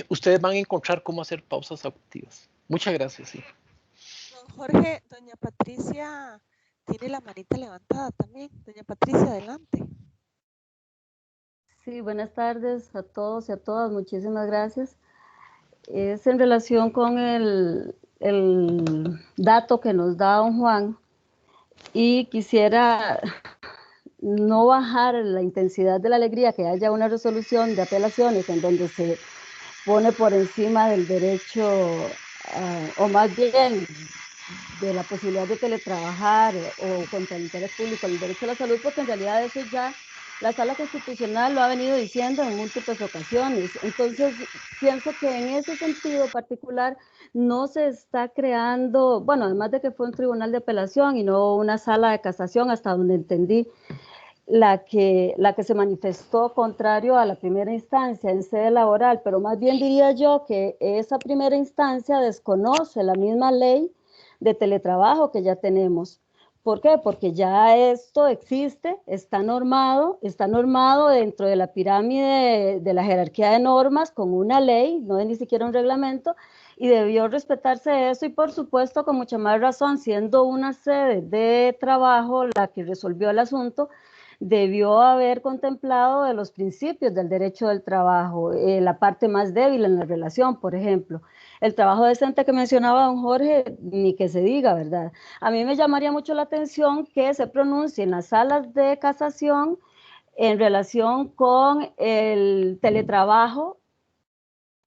ustedes van a encontrar cómo hacer pausas activas. Muchas gracias. Sí. Don Jorge, doña Patricia tiene la manita levantada también. Doña Patricia, adelante. Sí, buenas tardes a todos y a todas. Muchísimas gracias. Es en relación con el dato que nos da don Juan y quisiera no bajar la intensidad de la alegría que haya una resolución de apelaciones en donde se pone por encima del derecho, o más bien de la posibilidad de teletrabajar o contra el interés público, el derecho a la salud, porque en realidad eso ya La Sala Constitucional lo ha venido diciendo en múltiples ocasiones. Entonces, pienso que en ese sentido particular no se está creando, bueno, además de que fue un tribunal de apelación y no una sala de casación, hasta donde entendí, la que se manifestó contrario a la primera instancia en sede laboral, pero más bien diría yo que esa primera instancia desconoce la misma ley de teletrabajo que ya tenemos. ¿Por qué? Porque ya esto existe, está normado dentro de la pirámide de la jerarquía de normas con una ley, no es ni siquiera un reglamento, y debió respetarse eso y por supuesto con mucha más razón, siendo una sede de trabajo la que resolvió el asunto, debió haber contemplado de los principios del derecho del trabajo, la parte más débil en la relación, por ejemplo. El trabajo decente que mencionaba don Jorge, ni que se diga, ¿verdad? A mí me llamaría mucho la atención que se pronuncie en las salas de casación en relación con el teletrabajo,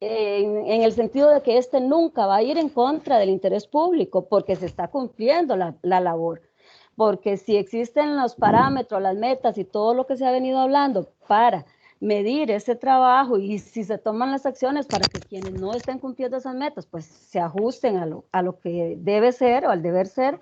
en el sentido de que este nunca va a ir en contra del interés público, porque se está cumpliendo la labor. Porque si existen los parámetros, las metas y todo lo que se ha venido hablando para medir ese trabajo y si se toman las acciones para que quienes no estén cumpliendo esas metas, pues se ajusten a lo que debe ser o al deber ser,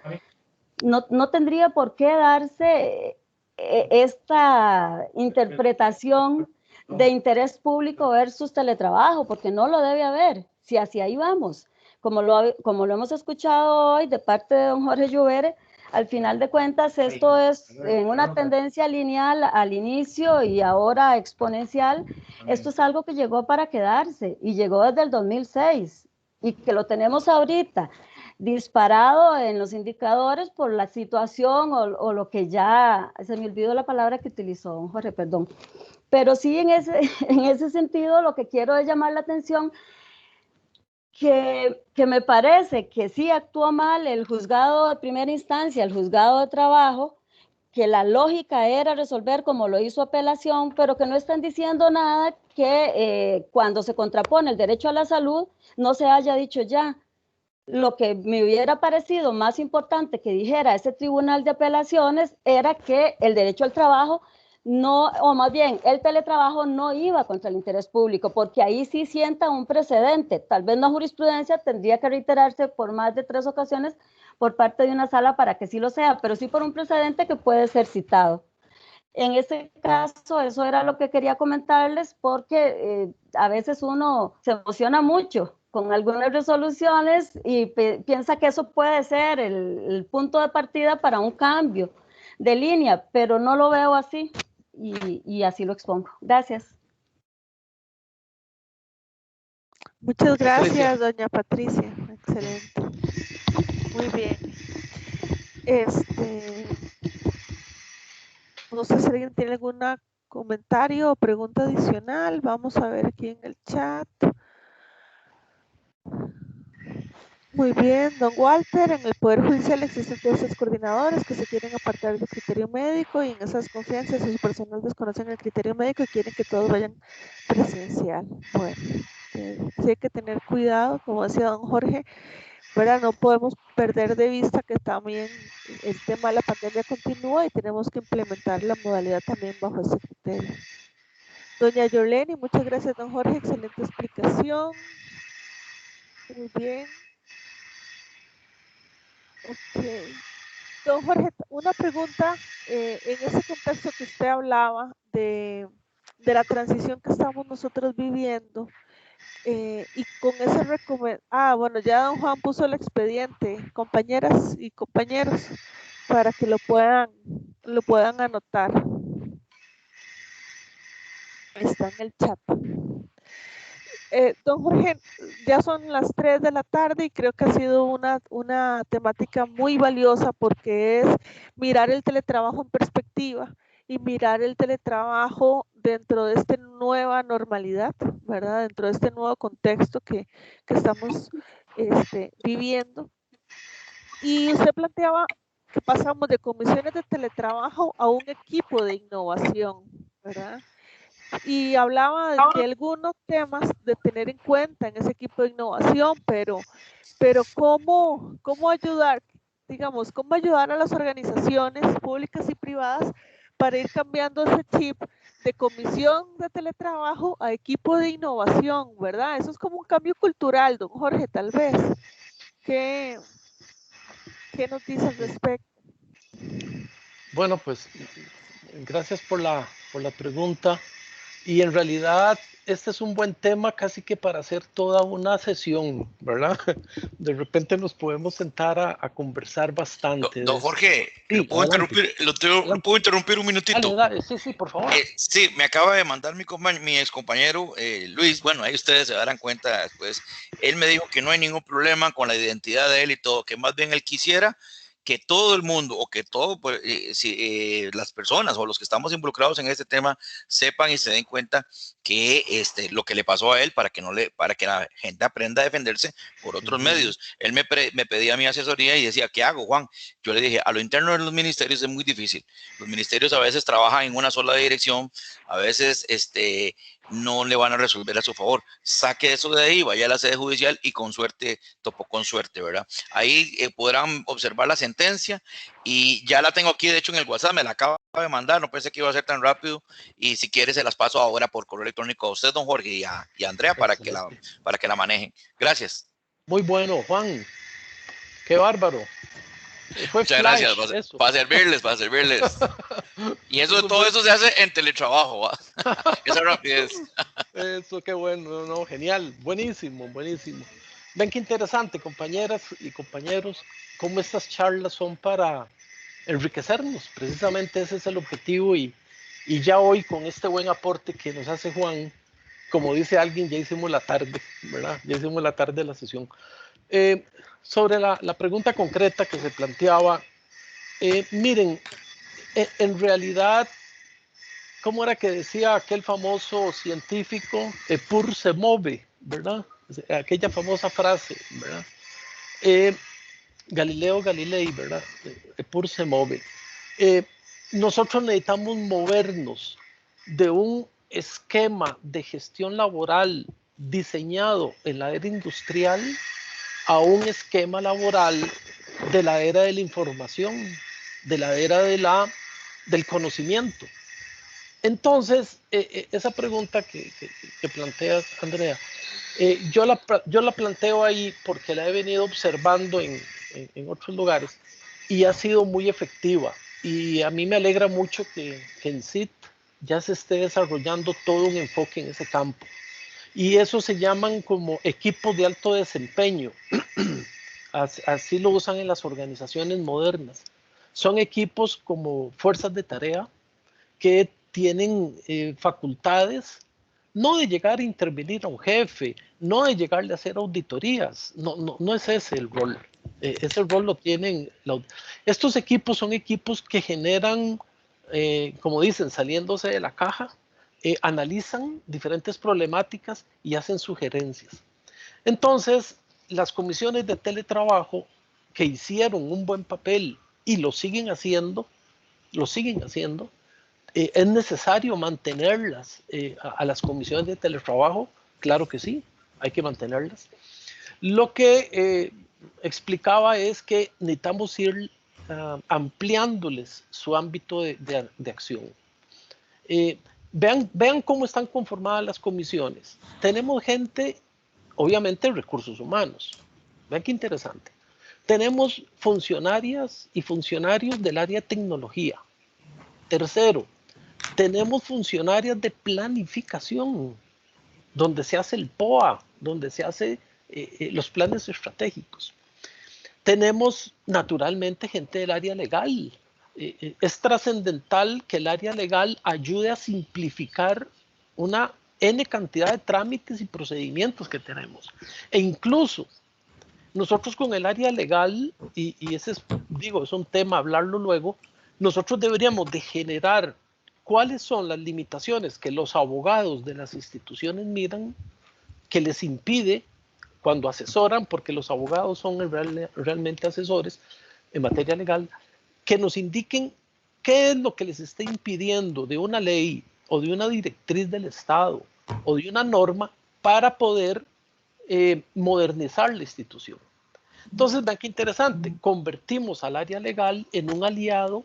no tendría por qué darse esta interpretación de interés público versus teletrabajo, porque no lo debe haber, si hacia ahí vamos. Como lo hemos escuchado hoy de parte de don Jorge Lluvere, al final de cuentas esto es en una tendencia lineal al inicio y ahora exponencial. Esto es algo que llegó para quedarse y llegó desde el 2006 y que lo tenemos ahorita disparado en los indicadores por la situación o lo que ya, se me olvidó la palabra que utilizó don Jorge, perdón. Pero sí en ese sentido lo que quiero es llamar la atención que me parece que sí actuó mal el juzgado de primera instancia, el juzgado de trabajo, que la lógica era resolver como lo hizo apelación, pero que no están diciendo nada que cuando se contrapone el derecho a la salud no se haya dicho ya. Lo que me hubiera parecido más importante que dijera ese tribunal de apelaciones era que el derecho al trabajo no, o más bien el teletrabajo no iba contra el interés público, porque ahí sí sienta un precedente. Tal vez la jurisprudencia tendría que reiterarse por más de 3 ocasiones por parte de una sala para que sí lo sea, pero sí por un precedente que puede ser citado. En ese caso, eso era lo que quería comentarles, porque a veces uno se emociona mucho con algunas resoluciones y piensa que eso puede ser el punto de partida para un cambio de línea, pero no lo veo así y así lo expongo. Gracias. Muchas gracias, doña Patricia. Excelente. Muy bien. No sé si alguien tiene algún comentario o pregunta adicional. Vamos a ver aquí en el chat. Muy bien, don Walter, en el Poder Judicial existen todos estos coordinadores que se quieren apartar del criterio médico y en esas confianzas su personal desconocen el criterio médico y quieren que todos vayan presencial. Bueno, sí hay que tener cuidado, como decía don Jorge, ¿verdad? No podemos perder de vista que también el tema de la pandemia continúa y tenemos que implementar la modalidad también bajo ese criterio. Doña Yoleni, muchas gracias, don Jorge, excelente explicación. Muy bien. Ok. Don Jorge, una pregunta en ese contexto que usted hablaba de la transición que estamos nosotros viviendo y con ese bueno, ya don Juan puso el expediente, compañeras y compañeros, para que lo puedan anotar. Está en el chat. Don Jorge, ya son las 3 de la tarde y creo que ha sido una temática muy valiosa porque es mirar el teletrabajo en perspectiva y mirar el teletrabajo dentro de esta nueva normalidad, ¿verdad? Dentro de este nuevo contexto que estamos viviendo. Y usted planteaba que pasamos de comisiones de teletrabajo a un equipo de innovación, ¿verdad? Y hablaba de algunos temas de tener en cuenta en ese equipo de innovación, pero cómo ayudar, digamos, cómo ayudar a las organizaciones públicas y privadas para ir cambiando ese chip de comisión de teletrabajo a equipo de innovación, ¿verdad? Eso es como un cambio cultural, don Jorge, tal vez. ¿Qué nos dice al respecto? Bueno, pues gracias por la pregunta. Y en realidad este es un buen tema casi que para hacer toda una sesión, ¿verdad? De repente nos podemos sentar a conversar bastante. Don Jorge, sí, ¿lo puedo interrumpir? ¿Lo puedo interrumpir un minutito? Dale, sí, por favor. Sí, me acaba de mandar mi ex compañero Luis. Bueno, ahí ustedes se darán cuenta después. Él me dijo que no hay ningún problema con la identidad de él y todo, que más bien él quisiera que todo el mundo o que todo, pues, las personas o los que estamos involucrados en este tema sepan y se den cuenta que lo que le pasó a él para que la gente aprenda a defenderse por otros medios. Él me pedía mi asesoría y decía, ¿qué hago, Juan? Yo le dije, a lo interno de los ministerios es muy difícil. Los ministerios a veces trabajan en una sola dirección, a veces no le van a resolver a su favor. Saque eso de ahí, vaya a la sede judicial y con suerte, topó con suerte, ¿verdad? Ahí podrán observar la sentencia y ya la tengo aquí, de hecho, en el WhatsApp, me la acaba de mandar, no pensé que iba a ser tan rápido y si quiere se las paso ahora por correo electrónico a usted, don Jorge, y a Andrea para que la manejen. Gracias. Muy bueno, Juan. Qué bárbaro. Muchas gracias, para servirles. Y todo eso se hace en teletrabajo, esa rapidez. Eso, qué bueno, no, genial, buenísimo. Ven qué interesante, compañeras y compañeros, cómo estas charlas son para enriquecernos. Precisamente ese es el objetivo y ya hoy con este buen aporte que nos hace Juan, como dice alguien, ya hicimos la tarde, ¿verdad? Ya hicimos la tarde de la sesión. Sobre la pregunta concreta que se planteaba, miren, en realidad, ¿cómo era que decía aquel famoso científico? Pur se move, ¿verdad? Aquella famosa frase, ¿verdad? Galileo Galilei, ¿verdad? Pur se move. Nosotros necesitamos movernos de un esquema de gestión laboral diseñado en la era industrial a un esquema laboral de la era de la información, de la era del conocimiento. Entonces, esa pregunta que planteas, Andrea, yo la planteo ahí porque la he venido observando en otros lugares y ha sido muy efectiva. Y a mí me alegra mucho que en CIT ya se esté desarrollando todo un enfoque en ese campo. Y eso se llaman como equipos de alto desempeño. Así lo usan en las organizaciones modernas. Son equipos como fuerzas de tarea que tienen facultades, no de llegar a intervenir a un jefe, no de llegarle a hacer auditorías, no es ese el rol. Ese rol lo tienen. Estos equipos son equipos que generan, como dicen, saliéndose de la caja, analizan diferentes problemáticas y hacen sugerencias. Entonces, las comisiones de teletrabajo que hicieron un buen papel y lo siguen haciendo, ¿es necesario mantenerlas a las comisiones de teletrabajo? Claro que sí, hay que mantenerlas. Lo que explicaba es que necesitamos ir ampliándoles su ámbito de acción. Vean cómo están conformadas las comisiones. Tenemos gente, obviamente, recursos humanos. Vean qué interesante. Tenemos funcionarias y funcionarios del área de tecnología. Tercero, tenemos funcionarias de planificación, donde se hace el POA, donde se hace los planes estratégicos. Tenemos naturalmente gente del área legal. Es trascendental que el área legal ayude a simplificar una N cantidad de trámites y procedimientos que tenemos. E incluso nosotros con el área legal, y ese es un tema, hablarlo luego, nosotros deberíamos de generar cuáles son las limitaciones que los abogados de las instituciones miran, que les impide cuando asesoran, porque los abogados son realmente asesores en materia legal, que nos indiquen qué es lo que les está impidiendo de una ley o de una directriz del Estado o de una norma para poder modernizar la institución. Entonces, vean qué interesante, convertimos al área legal en un aliado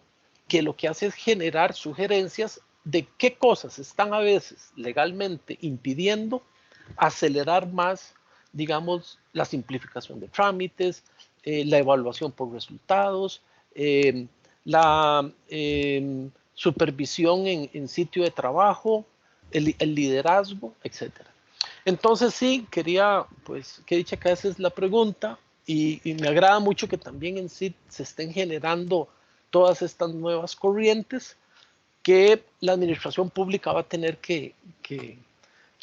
que lo que hace es generar sugerencias de qué cosas están a veces legalmente impidiendo acelerar más, digamos, la simplificación de trámites, la evaluación por resultados, la supervisión en sitio de trabajo, el liderazgo, etc. Entonces sí, quería, pues, que dicha que esa es la pregunta y me agrada mucho que también en sí se estén generando todas estas nuevas corrientes que la administración pública va a tener que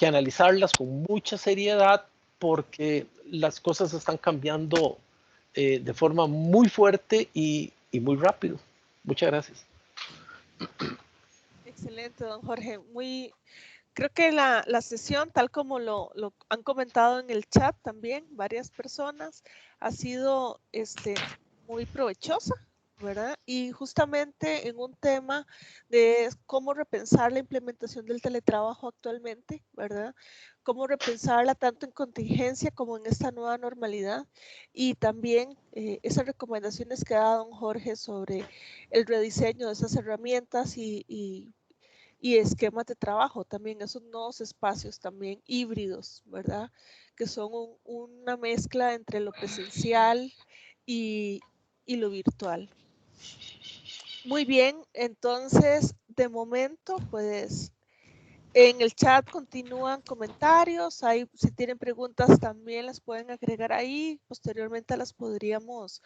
analizarlas con mucha seriedad porque las cosas están cambiando de forma muy fuerte y muy rápido. Muchas gracias. Excelente, don Jorge. Creo que la sesión, tal como lo han comentado en el chat también, varias personas, ha sido muy provechosa, ¿verdad? Y justamente en un tema de cómo repensar la implementación del teletrabajo actualmente, ¿verdad? Cómo repensarla tanto en contingencia como en esta nueva normalidad. Y también esas recomendaciones que ha dado don Jorge sobre el rediseño de esas herramientas y esquemas de trabajo, también esos nuevos espacios también híbridos, ¿verdad? Que son una mezcla entre lo presencial y lo virtual. Muy bien, entonces, de momento, pues, en el chat continúan comentarios, ahí si tienen preguntas también las pueden agregar ahí, posteriormente las podríamos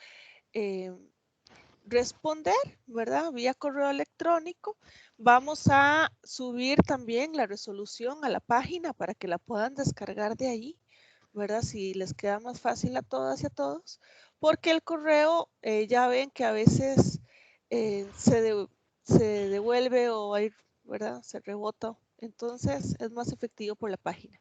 responder, ¿verdad? Vía correo electrónico. Vamos a subir también la resolución a la página para que la puedan descargar de ahí, ¿verdad? Si les queda más fácil a todas y a todos, porque el correo ya ven que a veces se devuelve o hay, ¿verdad? Se rebota. Entonces es más efectivo por la página.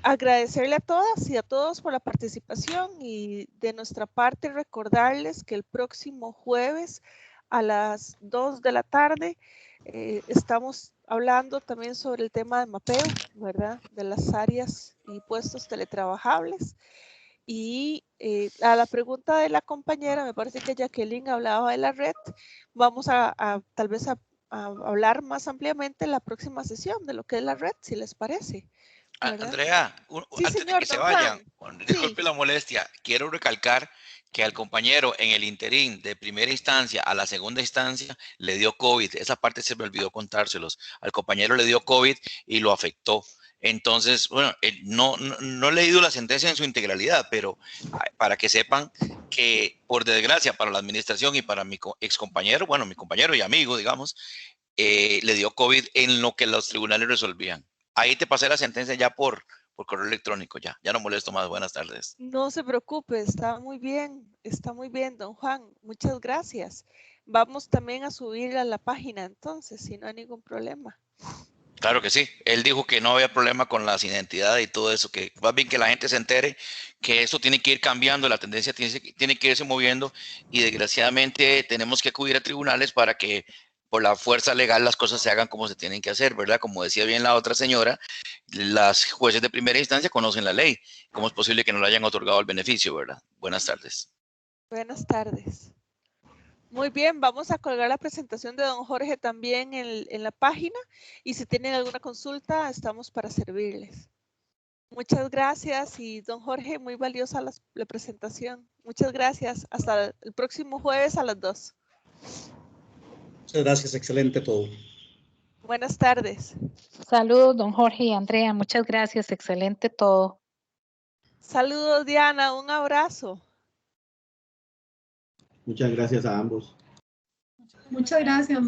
Agradecerle a todas y a todos por la participación y de nuestra parte recordarles que el próximo jueves a las 2 de la tarde estamos hablando también sobre el tema de mapeo, ¿verdad? De las áreas y puestos teletrabajables. Y a la pregunta de la compañera, me parece que Jacqueline hablaba de la red, vamos tal vez a hablar más ampliamente en la próxima sesión de lo que es la red, si les parece. Andrea, Sí, antes de señor, que se don vayan, Juan. disculpe Sí. la molestia, quiero recalcar que al compañero en el interín de primera instancia a la segunda instancia le dio COVID. Esa parte se me olvidó contárselos. Al compañero le dio COVID y lo afectó. Entonces, bueno, no he leído la sentencia en su integralidad, pero para que sepan que, por desgracia, para la administración y para mi ex compañero, bueno, mi compañero y amigo, digamos, le dio COVID en lo que los tribunales resolvían. Ahí te pasé la sentencia ya por correo electrónico, ya no molesto más. Buenas tardes. No se preocupe, está muy bien, don Juan. Muchas gracias. Vamos también a subir a la página entonces, si no hay ningún problema. Claro que sí. Él dijo que no había problema con las identidades y todo eso, que más bien que la gente se entere que eso tiene que ir cambiando, la tendencia tiene que irse moviendo y desgraciadamente tenemos que acudir a tribunales para que por la fuerza legal las cosas se hagan como se tienen que hacer, ¿verdad? Como decía bien la otra señora, las jueces de primera instancia conocen la ley. ¿Cómo es posible que no le hayan otorgado el beneficio, verdad? Buenas tardes. Buenas tardes. Muy bien, vamos a colgar la presentación de don Jorge también en la página y si tienen alguna consulta estamos para servirles. Muchas gracias y don Jorge, muy valiosa la presentación. Muchas gracias. Hasta el próximo jueves a las 2. Muchas gracias, excelente todo. Buenas tardes. Saludos, don Jorge y Andrea. Muchas gracias, excelente todo. Saludos, Diana. Un abrazo. Muchas gracias a ambos. Muchas gracias.